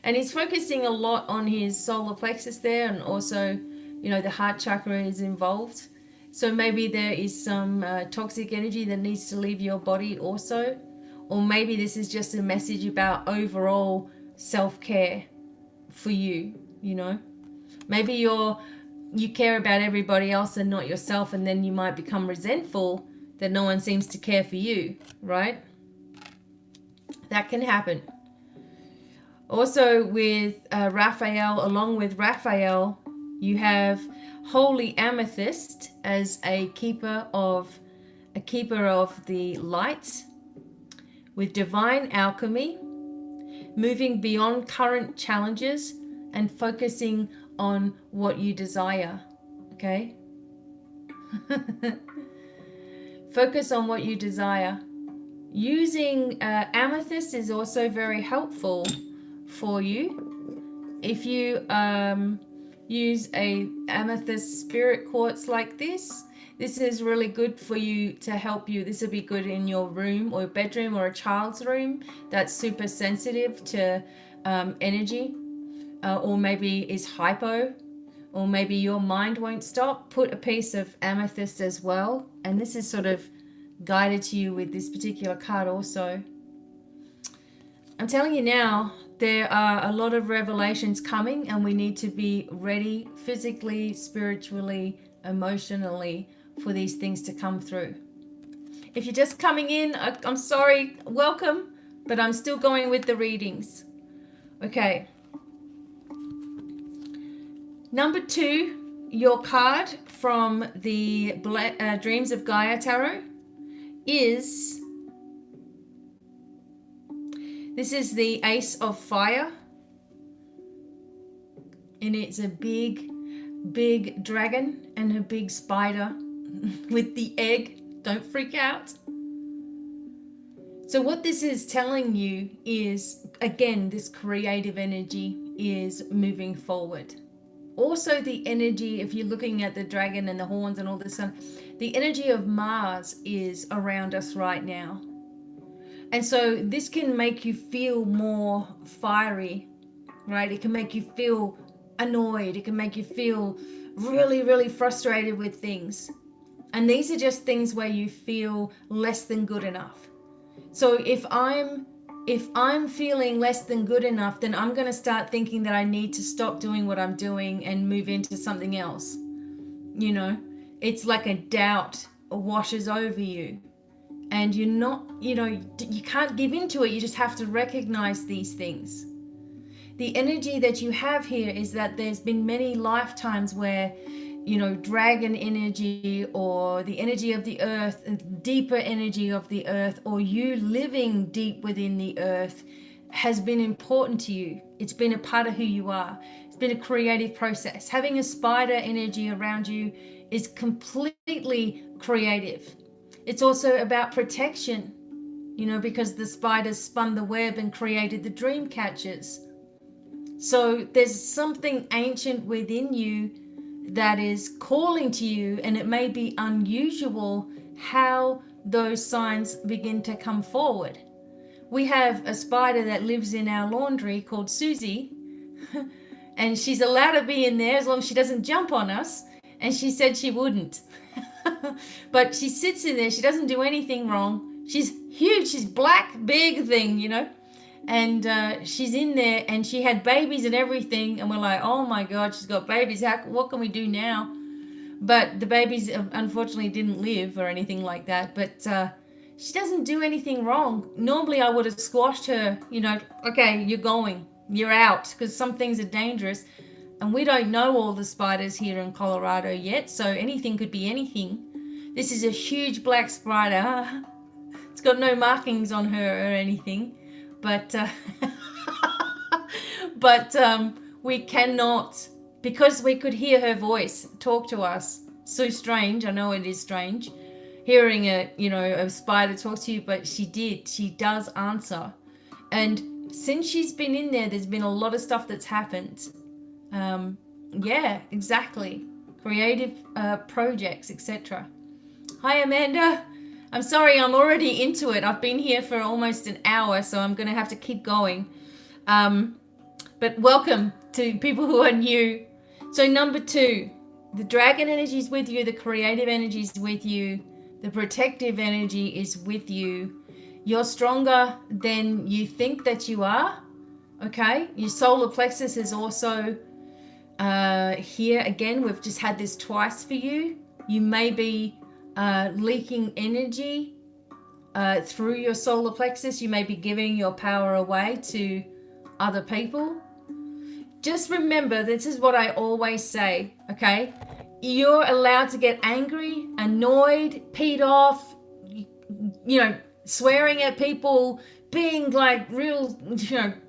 And he's focusing a lot on his solar plexus there, and also, you know, the heart chakra is involved. So maybe there is some toxic energy that needs to leave your body also. Or maybe this is just a message about overall self-care for you, you know. Maybe you care about everybody else and not yourself, and then you might become resentful that no one seems to care for you, right? That can happen. Also with Raphael, along with Raphael, you have Holy Amethyst as a keeper of the light, with divine alchemy, moving beyond current challenges and focusing on what you desire. Okay? Focus on what you desire. Using amethyst is also very helpful for you. If you use a amethyst spirit quartz like this is really good for you to help you. This would be good in your room or bedroom or a child's room that's super sensitive to energy, or maybe is hypo, or maybe your mind won't stop. Put a piece of amethyst as well, and this is sort of guided to you with this particular card also. I'm telling you now, there are a lot of revelations coming, and we need to be ready physically, spiritually, emotionally for these things to come through. If you're just coming in, I'm sorry, welcome, but I'm still going with the readings. Okay. Number 2, your card from the Dreams of Gaia Tarot is, this is the Ace of Fire, and it's a big dragon and a big spider with the egg. Don't freak out. So what this is telling you is, again, this creative energy is moving forward. Also the energy, if you're looking at the dragon and the horns and all this stuff, the energy of Mars is around us right now. And so this can make you feel more fiery, right? It can make you feel annoyed. It can make you feel really frustrated with things. And these are just things where you feel less than good enough. So if I'm feeling less than good enough, then I'm going to start thinking that I need to stop doing what I'm doing and move into something else. You know, it's like a doubt washes over you. And you're not, you know, you can't give into it. You just have to recognize these things. The energy that you have here is that there's been many lifetimes where, you know, dragon energy or the energy of the earth, deeper energy of the earth, or you living deep within the earth has been important to you. It's been a part of who you are. It's been a creative process. Having a spider energy around you is completely creative. It's also about protection, you know, because the spiders spun the web and created the dream catchers. So there's something ancient within you that is calling to you, and it may be unusual how those signs begin to come forward. We have a spider that lives in our laundry called Susie, and she's allowed to be in there as long as she doesn't jump on us, and she said she wouldn't. But she sits in there, she doesn't do anything wrong. She's huge, she's black, big thing, you know. And she's in there, and she had babies and everything, and we're like, oh my God, she's got babies. What can we do now? But the babies unfortunately didn't live or anything like that. But she doesn't do anything wrong. Normally I would have squashed her, you know, okay, you're out, because some things are dangerous. And we don't know all the spiders here in Colorado yet, so anything could be anything. This is a huge black spider. It's got no markings on her or anything. But we cannot, because we could hear her voice talk to us. So strange. I know it is strange hearing a spider talk to you, but she does answer. And since she's been in there, there's been a lot of stuff that's happened. Yeah, exactly. Creative projects, etc. Hi, Amanda. I'm sorry, I'm already into it. I've been here for almost an hour, so I'm going to have to keep going. But but welcome to people who are new. So number 2, the dragon energy is with you, the creative energy is with you, the protective energy is with you. You're stronger than you think that you are, okay? Your solar plexus is also here. Again, we've just had this twice for you. You may be leaking energy through your solar plexus. You may be giving your power away to other people. Just remember, this is what I always say, okay? You're allowed to get angry, annoyed, peed off, swearing at people, being like real,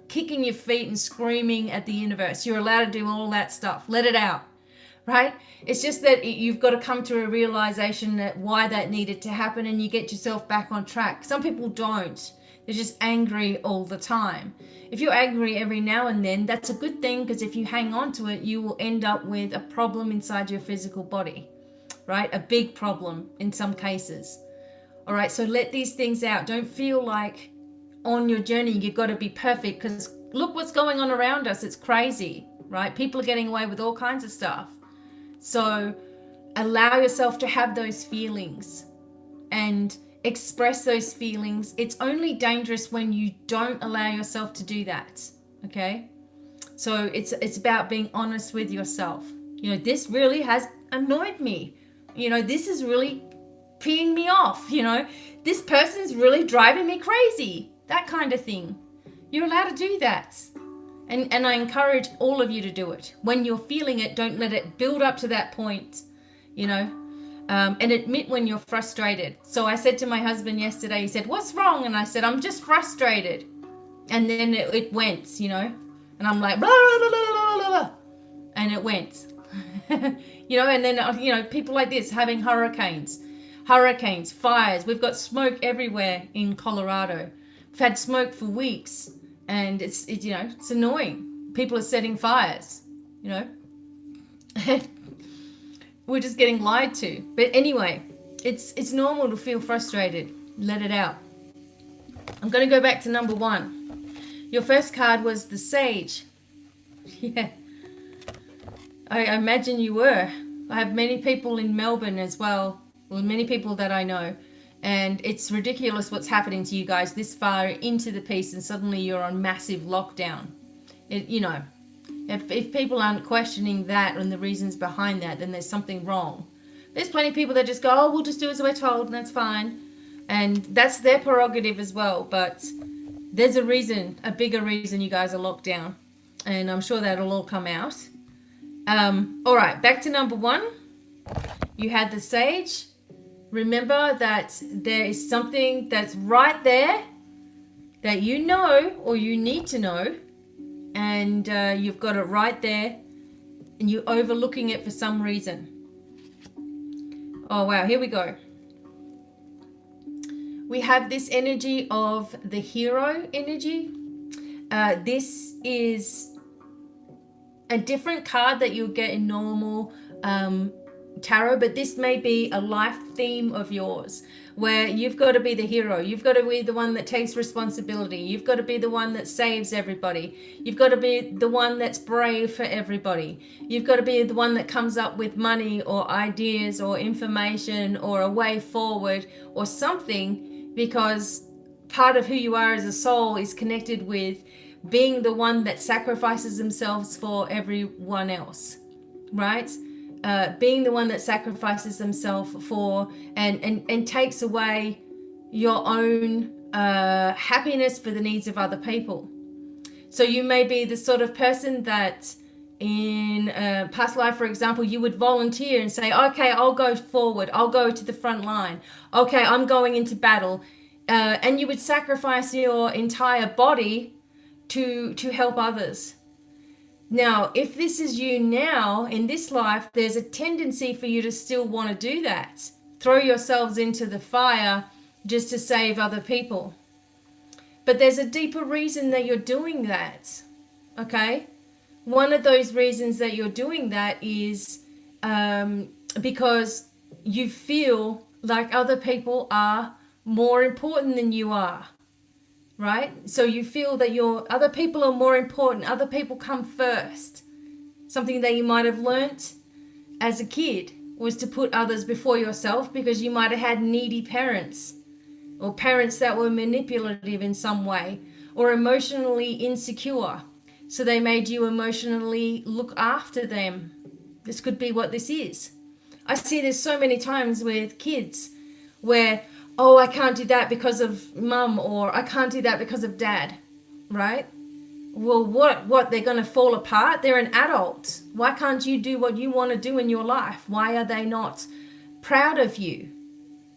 kicking your feet and screaming at the universe. You're allowed to do all that stuff. Let it out, right? It's just that you've got to come to a realization that why that needed to happen, and you get yourself back on track. Some people don't. They're just angry all the time. If you're angry every now and then, that's a good thing, because if you hang on to it, you will end up with a problem inside your physical body, right? A big problem in some cases. All right, so let these things out. Don't feel like on your journey you've got to be perfect, because look what's going on around us. It's crazy, right? People are getting away with all kinds of stuff. So allow yourself to have those feelings and express those feelings. It's only dangerous when you don't allow yourself to do that, okay? So it's about being honest with yourself. This really has annoyed me. This is really peeing me off. This person's really driving me crazy. That kind of thing. You're allowed to do that. And I encourage all of you to do it. When you're feeling it, don't let it build up to that point, and admit when you're frustrated. So I said to my husband yesterday, he said, "What's wrong?" And I said, "I'm just frustrated." And then it went, and I'm like, blah, blah, blah, blah, blah, and it went, and then, people like this having hurricanes, fires. We've got smoke everywhere in Colorado. We've had smoke for weeks, and it's annoying. People are setting fires, We're just getting lied to. But anyway, it's normal to feel frustrated. Let it out. I'm going to go back to number 1. Your first card was the Sage. Yeah. I imagine you were. I have many people in Melbourne as well. Well, many people that I know. And it's ridiculous what's happening to you guys this far into the piece, and suddenly you're on massive lockdown. If people aren't questioning that and the reasons behind that, then there's something wrong. There's plenty of people that just go, "Oh, we'll just do as we're told, and that's fine." And that's their prerogative as well. But there's a reason, a bigger reason you guys are locked down. And I'm sure that'll all come out. All right, back to number 1. You had the Sage. Remember that there is something that's right there that you know or you need to know. And you've got it right there, and you're overlooking it for some reason. Oh, wow. Here we go. We have this energy of the hero energy. This is a different card that you'll get in normal tarot, but this may be a life theme of yours, where you've got to be the hero. You've got to be the one that takes responsibility. You've got to be the one that saves everybody. You've got to be the one that's brave for everybody. You've got to be the one that comes up with money or ideas or information or a way forward or something, because part of who you are as a soul is connected with being the one that sacrifices themselves for everyone else, right? Being the one that sacrifices themselves for and takes away your own happiness for the needs of other people. So you may be the sort of person that in a past life, for example, you would volunteer and say, "Okay, I'll go forward. I'll go to the front line. Okay, I'm going into battle." And you would sacrifice your entire body to help others. Now, if this is you now in this life, there's a tendency for you to still want to do that. Throw yourselves into the fire just to save other people. But there's a deeper reason that you're doing that, okay? One of those reasons that you're doing that is because you feel like other people are more important than you are. right? So you feel that your other people are more important, other people come first. Something that you might have learnt as a kid was to put others before yourself because you might have had needy parents or parents that were manipulative in some way or emotionally insecure. So they made you emotionally look after them. This could be what this is. I see this so many times with kids where, oh, I can't do that because of mum, or I can't do that because of dad, right? Well, what? They're going to fall apart? They're an adult. Why can't you do what you want to do in your life? Why are they not proud of you?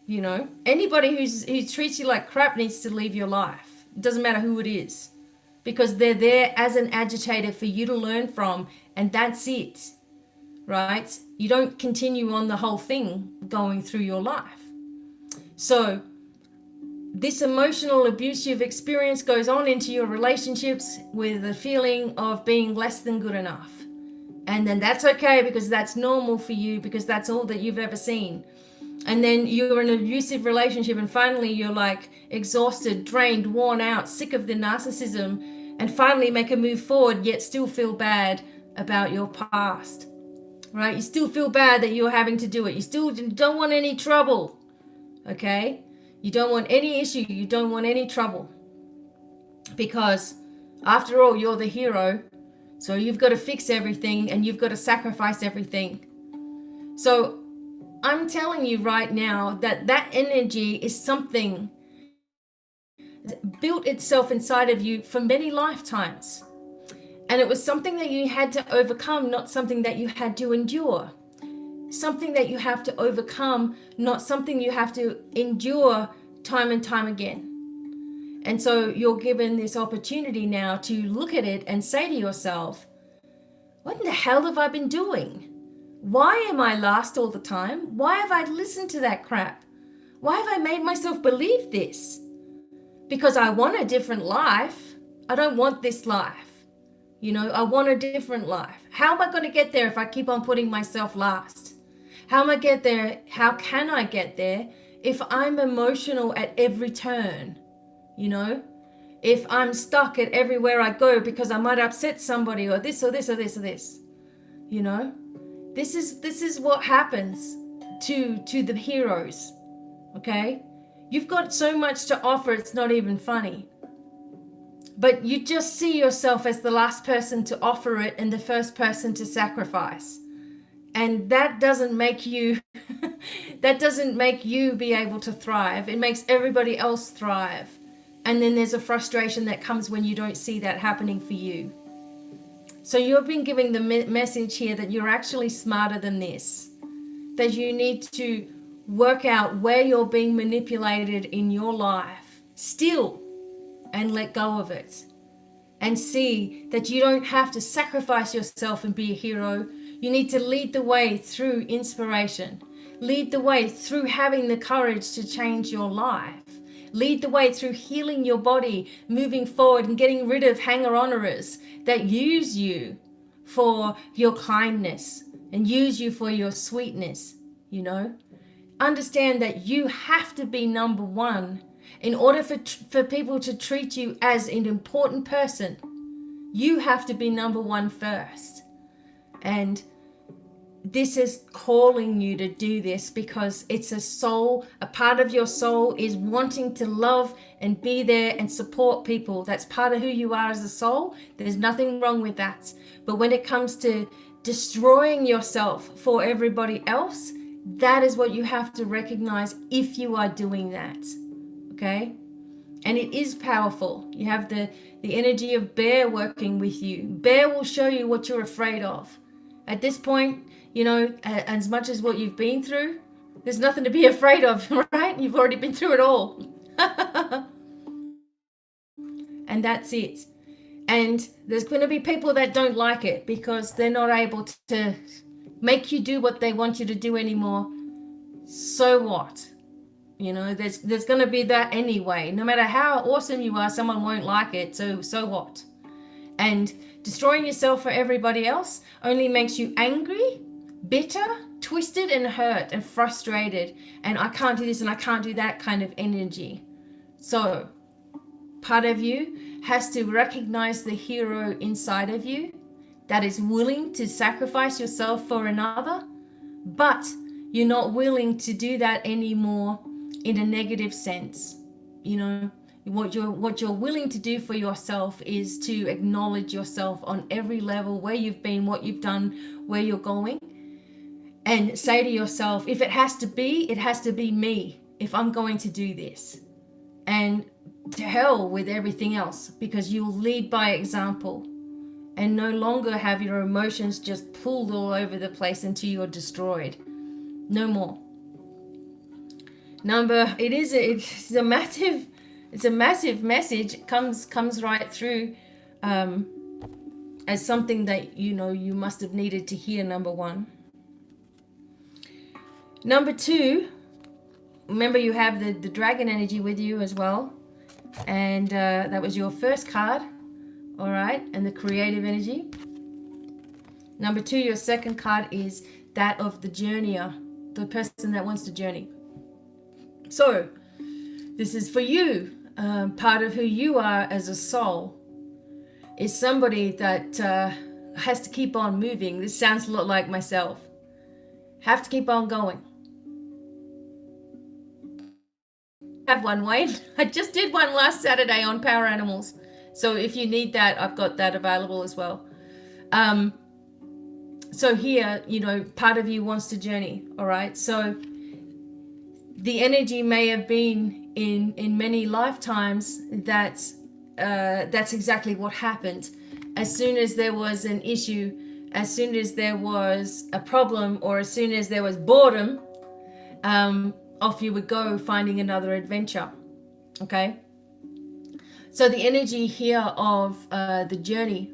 You know, anybody who treats you like crap needs to leave your life. It doesn't matter who it is, because they're there as an agitator for you to learn from, and that's it, right? You don't continue on the whole thing going through your life. So this emotional abusive experience goes on into your relationships with a feeling of being less than good enough. And then that's okay, because that's normal for you, because that's all that you've ever seen. And then you're in an abusive relationship and finally you're like exhausted, drained, worn out, sick of the narcissism, and finally make a move forward, yet still feel bad about your past, right? You still feel bad that you're having to do it. You still don't want any trouble, okay? You don't want any issue. You don't want any trouble, because after all, you're the hero. So you've got to fix everything and you've got to sacrifice everything. So I'm telling you right now that that energy is something that built itself inside of you for many lifetimes. And it was something that you had to overcome, not something that you had to endure. Something that you have to overcome, not something you have to endure time and time again. And so you're given this opportunity now to look at it and say to yourself, what in the hell have I been doing? Why am I last all the time? Why have I listened to that crap? Why have I made myself believe this? Because I want a different life. I don't want this life. You know, I want a different life. How am I going to get there if I keep on putting myself last? How am I get there? How can I get there if I'm emotional at every turn? You know, if I'm stuck at everywhere I go because I might upset somebody, or this or this or this or this, you know. This is what happens to the heroes, okay? You've got so much to offer, it's not even funny. But you just see yourself as the last person to offer it and the first person to sacrifice. And that doesn't make you that doesn't make you be able to thrive. It makes everybody else thrive. And then there's a frustration that comes when you don't see that happening for you. So you've been giving the message here that you're actually smarter than this, that you need to work out where you're being manipulated in your life still, and let go of it, and see that you don't have to sacrifice yourself and be a hero. You need to lead the way through inspiration, lead the way through having the courage to change your life. Lead the way through healing your body, moving forward and getting rid of hanger-oners that use you for your kindness and use you for your sweetness, you know. Understand that you have to be number one in order for people to treat you as an important person. You have to be number one first. And this is calling you to do this because it's a part of your soul is wanting to love and be there and support people. That's part of who you are as a soul. There's nothing wrong with that. But when it comes to destroying yourself for everybody else, that is what you have to recognize if you are doing that. Okay? And it is powerful. You have the energy of Bear working with you. Bear will show you what you're afraid of. At this point, you know, as much as what you've been through, there's nothing to be afraid of, right? You've already been through it all. And that's it. And there's going to be people that don't like it because they're not able to make you do what they want you to do anymore. So what? You know, there's going to be that anyway. No matter how awesome you are, someone won't like it. So what? And destroying yourself for everybody else only makes you angry, bitter, twisted, and hurt and frustrated. And I can't do this and I can't do that kind of energy. So part of you has to recognize the hero inside of you that is willing to sacrifice yourself for another, but you're not willing to do that anymore in a negative sense. You know, what you're willing to do for yourself is to acknowledge yourself on every level, where you've been, what you've done, where you're going, and say to yourself, if it has to be, it has to be me if I'm going to do this. And to hell with everything else, because you'll lead by example and no longer have your emotions just pulled all over the place until you're destroyed. No more. It's a massive message. It comes right through as something that you must have needed to hear. Number one. Number two, remember you have the dragon energy with you as well, and that was your first card. All right, and the creative energy. Number two, your second card is that of the journeyer, the person that wants to journey. So this is for you. Part of who you are as a soul is somebody that has to keep on moving. This sounds a lot like myself. Have to keep on going. Have one, Wayne. I just did one last Saturday on power animals. So if you need that, I've got that available as well. So here, part of you wants to journey. All right. So the energy may have been in many lifetimes that's exactly what happened. As soon as there was an issue, as soon as there was a problem, or as soon as there was boredom, off you would go finding another adventure. Okay. So the energy here of the journey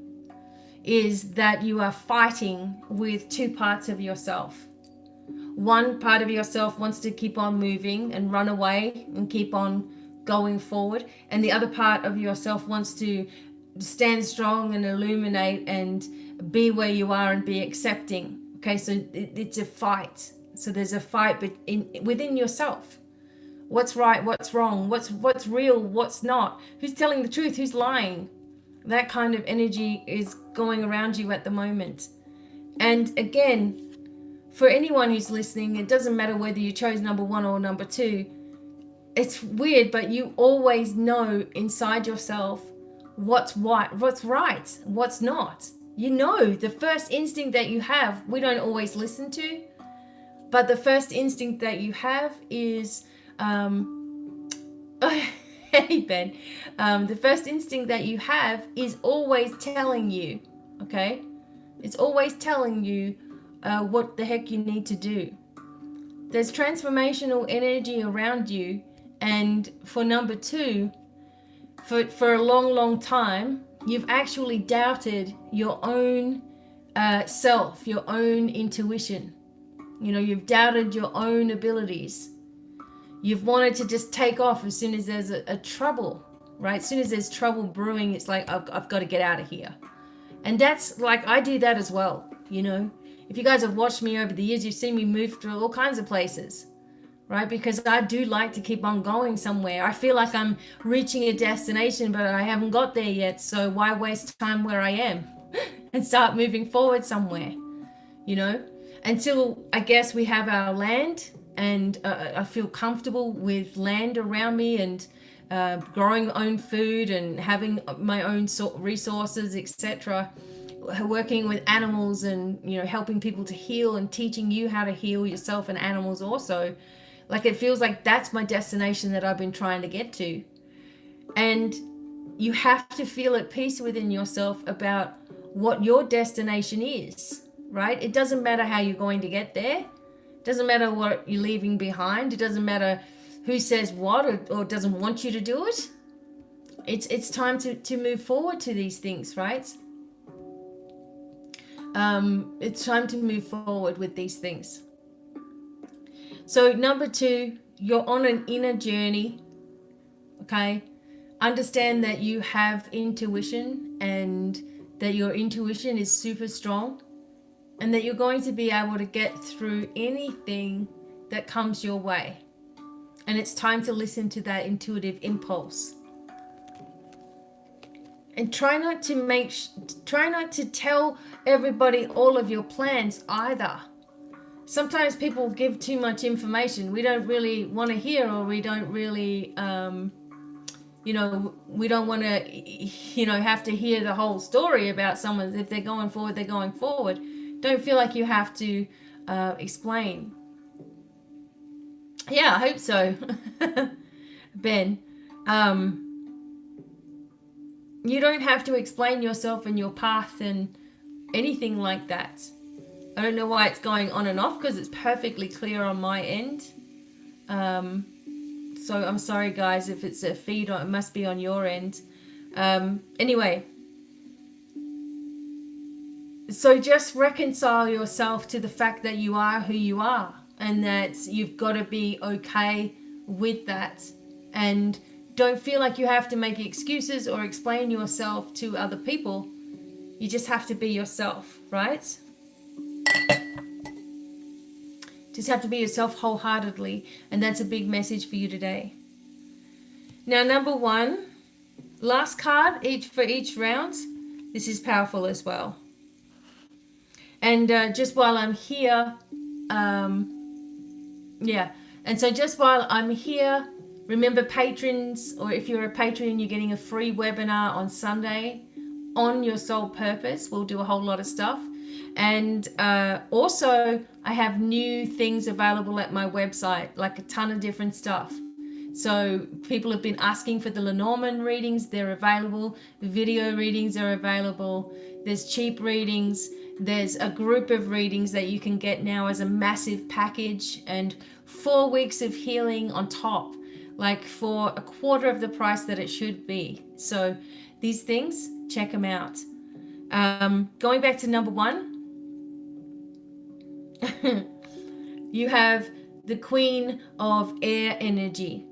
is that you are fighting with two parts of yourself. One part of yourself wants to keep on moving and run away and keep on going forward. And the other part of yourself wants to stand strong and illuminate and be where you are and be accepting. Okay, so it's a fight. So there's a fight within yourself. What's right, what's wrong, what's real, what's not, who's telling the truth, who's lying. That kind of energy is going around you at the moment. And again, for anyone who's listening, it doesn't matter whether you chose number one or number two. It's weird, but you always know inside yourself what's right, what's not. You know, the first instinct that you have, we don't always listen to, but the first instinct that you have is hey Ben, the first instinct that you have is always telling you, okay? It's always telling you what the heck you need to do. There's transformational energy around you, and for number two, for a long time, you've actually doubted your own self, your own intuition. You've doubted your own abilities. You've wanted to just take off as soon as there's a trouble, right? As soon as there's trouble brewing, it's like, I've got to get out of here. And that's like, I do that as well, If you guys have watched me over the years, you've seen me move through all kinds of places, right? Because I do like to keep on going somewhere. I feel like I'm reaching a destination, but I haven't got there yet. So why waste time where I am and start moving forward somewhere, Until, I guess, we have our land, and I feel comfortable with land around me, and growing my own food and having my own resources, etc. Working with animals and helping people to heal and teaching you how to heal yourself and animals also. Like, it feels like that's my destination that I've been trying to get to. And you have to feel at peace within yourself about what your destination is, right? It doesn't matter how you're going to get there. It doesn't matter what you're leaving behind. It doesn't matter who says what or doesn't want you to do it. It's time to move forward to these things, right? It's time to move forward with these things. So number two, you're on an inner journey, okay? Understand that you have intuition, and that your intuition is super strong, and that you're going to be able to get through anything that comes your way. And it's time to listen to that intuitive impulse. And try not to tell everybody all of your plans either. Sometimes people give too much information we don't really want to hear, or we don't really we don't want to have to hear the whole story about someone. If they're going forward, they're going forward. Don't feel like you have to explain. Yeah, I hope so. Ben, you don't have to explain yourself and your path and anything like that. I don't know why it's going on and off, because it's perfectly clear on my end. So I'm sorry, guys, if it's a feed, or it must be on your end. Anyway, so just reconcile yourself to the fact that you are who you are, and that you've got to be okay with that. And don't feel like you have to make excuses or explain yourself to other people. You just have to be yourself, right? Just have to be yourself wholeheartedly. And that's a big message for you today. Now, number 1, last card for each round. This is powerful as well. And just while I'm here, and so just while I'm here, remember, patrons, or if you're a patron, you're getting a free webinar on Sunday on your soul purpose. We'll do a whole lot of stuff. And also, I have new things available at my website, like a ton of different stuff. So people have been asking for the Lenormand readings. They're available. Video readings are available. There's cheap readings. There's a group of readings that you can get now as a massive package, and 4 weeks of healing on top, like for a quarter of the price that it should be. So these things, check them out. Going back to number 1, you have the Queen of Air energy.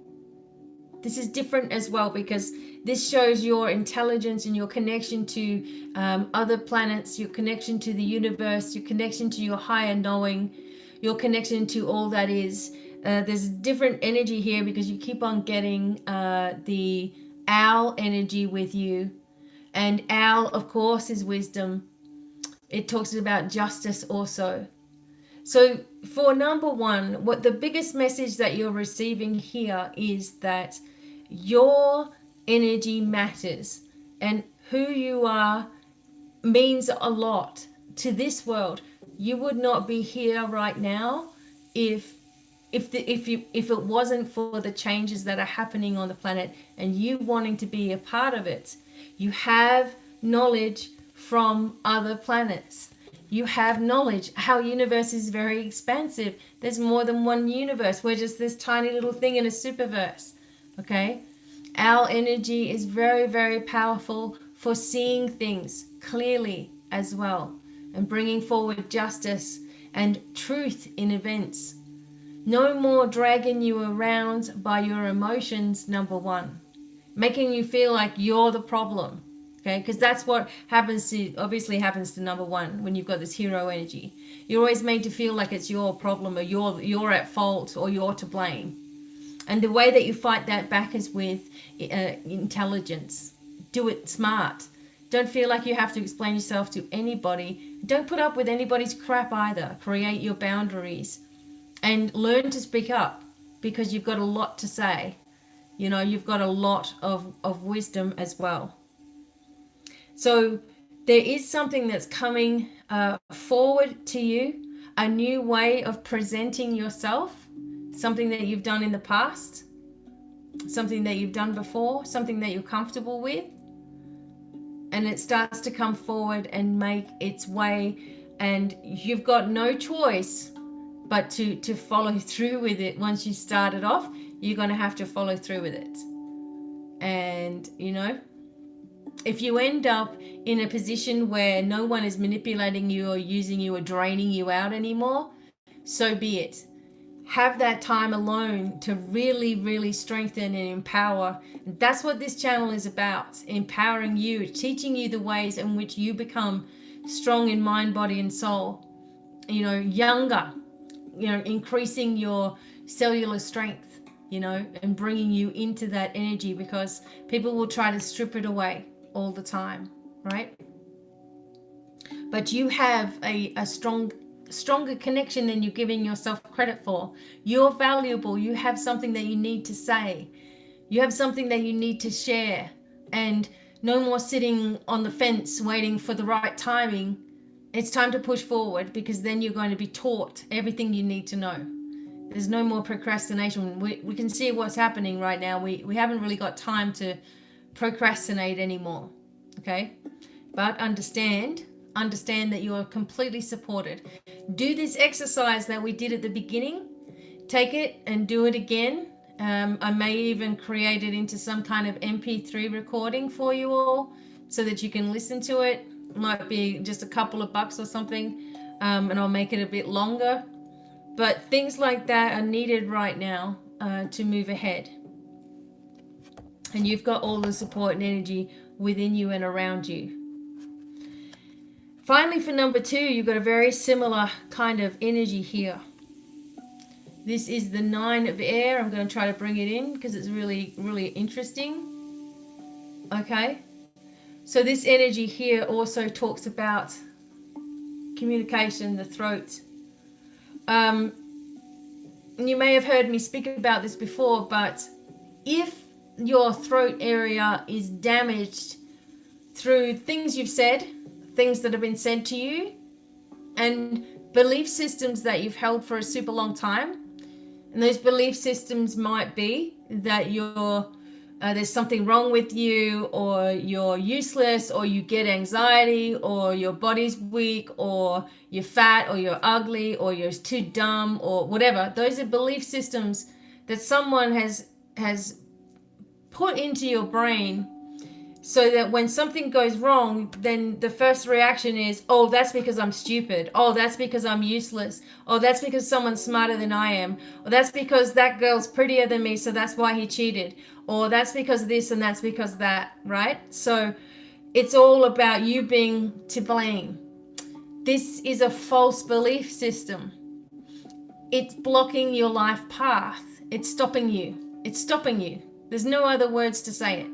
This is different as well, because this shows your intelligence and your connection to other planets, your connection to the universe, your connection to your higher knowing, your connection to all that is. There's different energy here because you keep on getting the owl energy with you. And owl, of course, is wisdom. It talks about justice also. So for number 1, what the biggest message that you're receiving here is that your energy matters, and who you are means a lot to this world. You would not be here right now if it wasn't for the changes that are happening on the planet and you wanting to be a part of it. You have knowledge from other planets. You have knowledge. Our universe is very expansive. There's more than one universe. We're just this tiny little thing in a superverse. Okay? Our energy is very, very powerful for seeing things clearly as well, and bringing forward justice and truth in events. No more dragging you around by your emotions, number 1. Making you feel like you're the problem. Okay, because that's what obviously happens to number 1 when you've got this hero energy. You're always made to feel like it's your problem, or you're at fault, or you're to blame. And the way that you fight that back is with intelligence. Do it smart. Don't feel like you have to explain yourself to anybody. Don't put up with anybody's crap either. Create your boundaries and learn to speak up, because you've got a lot to say. You've got a lot of wisdom as well. So there is something that's coming forward to you, a new way of presenting yourself, something that you've done in the past, something that you've done before, something that you're comfortable with, and it starts to come forward and make its way, and you've got no choice but to follow through with it. Once you start it off, you're going to have to follow through with it. And if you end up in a position where no one is manipulating you or using you or draining you out anymore, so be it. Have that time alone to really, really strengthen and empower. That's what this channel is about. Empowering you, teaching you the ways in which you become strong in mind, body, and soul. Younger, increasing your cellular strength, and bringing you into that energy, because people will try to strip it away. all the time, right? But you have a stronger connection than you're giving yourself credit for. You're valuable. You have something that you need to say. You have something that you need to share. And no more sitting on the fence waiting for the right timing. It's time to push forward, because then you're going to be taught everything you need to know. There's no more procrastination. We can see what's happening right now. We haven't really got time to procrastinate anymore. Okay? But understand that you are completely supported. Do this exercise that we did at the beginning. Take it and do it again. I may even create it into some kind of MP3 recording for you all so that you can listen to it. It might be just a couple of bucks or something, and I'll make it a bit longer. But things like that are needed right now to move ahead. And you've got all the support and energy within you and around you. Finally, for number 2, you've got a very similar kind of energy here. This is the 9 of air. I'm going to try to bring it in because it's really, really interesting. Okay. So this energy here also talks about communication, the throat. You may have heard me speak about this before, but if your throat area is damaged through things you've said, things that have been said to you, and belief systems that you've held for a super long time, and those belief systems might be that there's something wrong with you, or you're useless, or you get anxiety, or your body's weak, or you're fat, or you're ugly, or you're too dumb, or whatever. Those are belief systems that someone has put into your brain, so that when something goes wrong, then the first reaction is, oh, that's because I'm stupid. Oh, that's because I'm useless. Oh, that's because someone's smarter than I am. Or that's because that girl's prettier than me, so that's why he cheated. Or that's because this and that's because that, right? So it's all about you being to blame. This is a false belief system. It's blocking your life path. It's stopping you. It's stopping you. There's no other words to say it.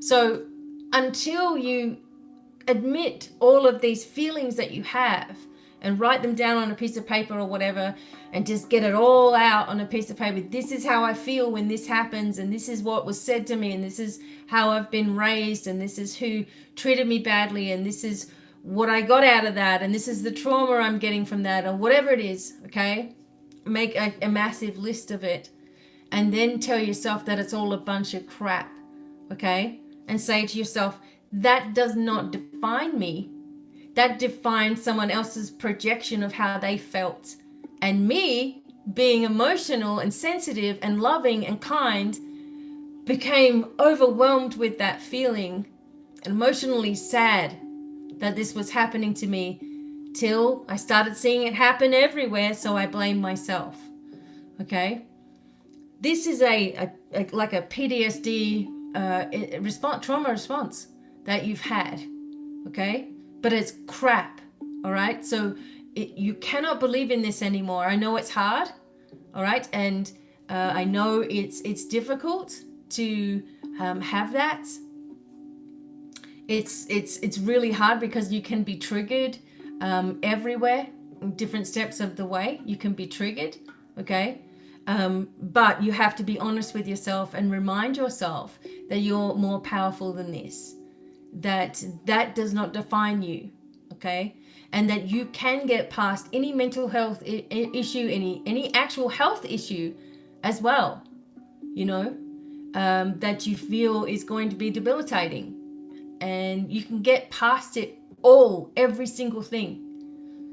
So until you admit all of these feelings that you have and write them down on a piece of paper or whatever, and just get it all out on a piece of paper. This is how I feel when this happens, and this is what was said to me, and this is how I've been raised, and this is who treated me badly, and this is what I got out of that, and this is the trauma I'm getting from that, or whatever it is, okay? Make a massive list of it, and then tell yourself that it's all a bunch of crap, okay? And say to yourself, that does not define me. That defines someone else's projection of how they felt. And me, being emotional and sensitive and loving and kind, became overwhelmed with that feeling, emotionally sad that this was happening to me, till I started seeing it happen everywhere, so I blamed myself. Okay? This is like a PTSD trauma response that you've had, okay? But it's crap, all right? So you cannot believe in this anymore. I know it's hard, all right? And I know it's difficult to have that. It's really hard because you can be triggered everywhere, different steps of the way. You can be triggered, okay? But you have to be honest with yourself and remind yourself that you're more powerful than this, that does not define you, okay? And that you can get past any mental health issue, any actual health issue as well, you know, that you feel is going to be debilitating, and you can get past it all, every single thing.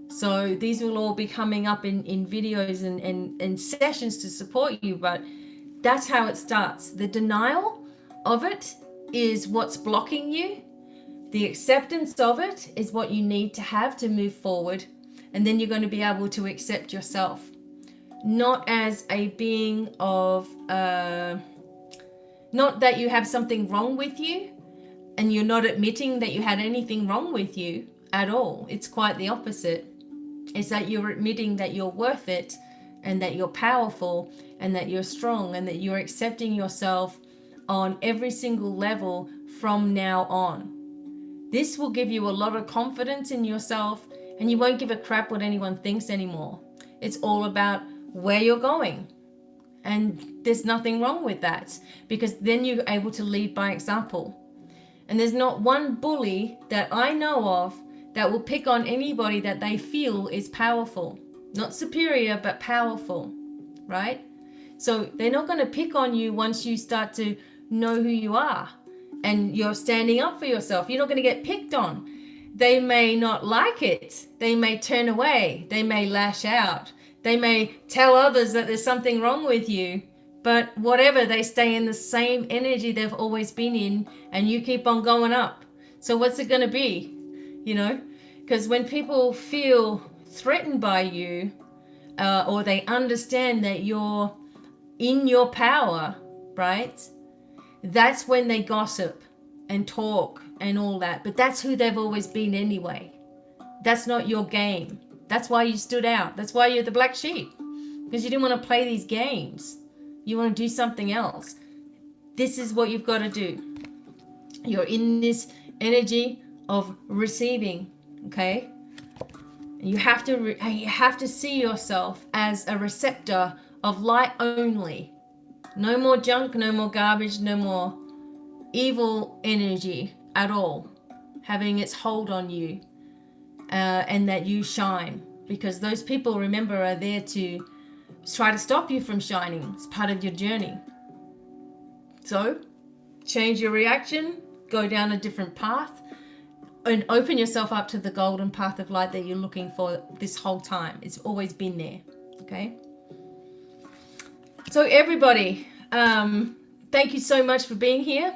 So these will all be coming up in videos and sessions to support you, but that's how it starts. The denial of it is what's blocking you. The acceptance of it is what you need to have to move forward. And then you're going to be able to accept yourself, not as a being of, not that you have something wrong with you, and you're not admitting that you had anything wrong with you at all. It's quite the opposite. It's that you're admitting that you're worth it, and that you're powerful, and that you're strong, and that you're accepting yourself on every single level from now on. This will give you a lot of confidence in yourself, and you won't give a crap what anyone thinks anymore. It's all about where you're going. And there's nothing wrong with that, because then you're able to lead by example. And there's not one bully that I know of that will pick on anybody that they feel is powerful. Not superior, but powerful, right? So they're not going to pick on you once you start to know who you are and you're standing up for yourself. You're not going to get picked on. They may not like it. They may turn away. They may lash out. They may tell others that there's something wrong with you. But whatever, they stay in the same energy they've always been in, and you keep on going up. So what's it going to be? You know, because when people feel threatened by you, or they understand that you're in your power, right? That's when they gossip and talk and all that. But that's who they've always been anyway. That's not your game. That's why you stood out. That's why you're the black sheep. Because you didn't want to play these games. You want to do something else. This is what you've got to do. You're in this energy of receiving, okay? You have to see yourself as a receptor of light only. No more junk, no more garbage, no more evil energy at all having its hold on you, and that you shine, because those people, remember, are there to try to stop you from shining. It's part of your journey. So change your reaction, go down a different path, and open yourself up to the golden path of light that you're looking for this whole time. It's always been there. Okay. So everybody, thank you so much for being here.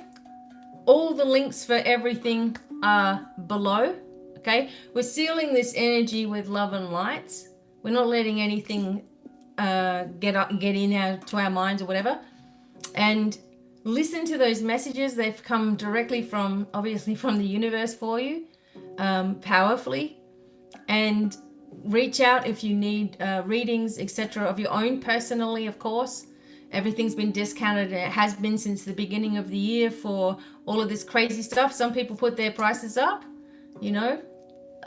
All the links for everything are below. Okay. We're sealing this energy with love and light. We're not letting anything get in to our minds or whatever. And listen to those messages. They've come directly from, obviously, from the universe for you, powerfully. And reach out if you need readings, etc., of your own personally, of course. Everything's been discounted, and it has been since the beginning of the year for all of this crazy stuff. Some people put their prices up, you know.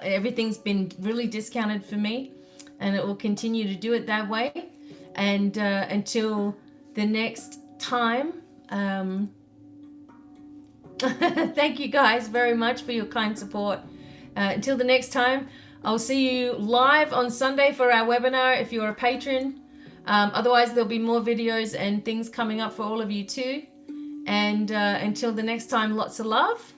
Everything's been really discounted for me, and it will continue to do it that way. And until the next time, thank you guys very much for your kind support. Until the next time, I'll see you live on Sunday for our webinar if you're a patron. Otherwise, there'll be more videos and things coming up for all of you too. And until the next time, lots of love.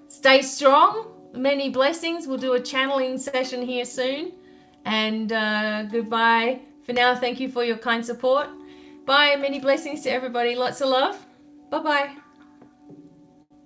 Stay strong. Many blessings. We'll do a channeling session here soon. And goodbye for now. Thank you for your kind support. Bye. Many blessings to everybody. Lots of love. Bye-bye.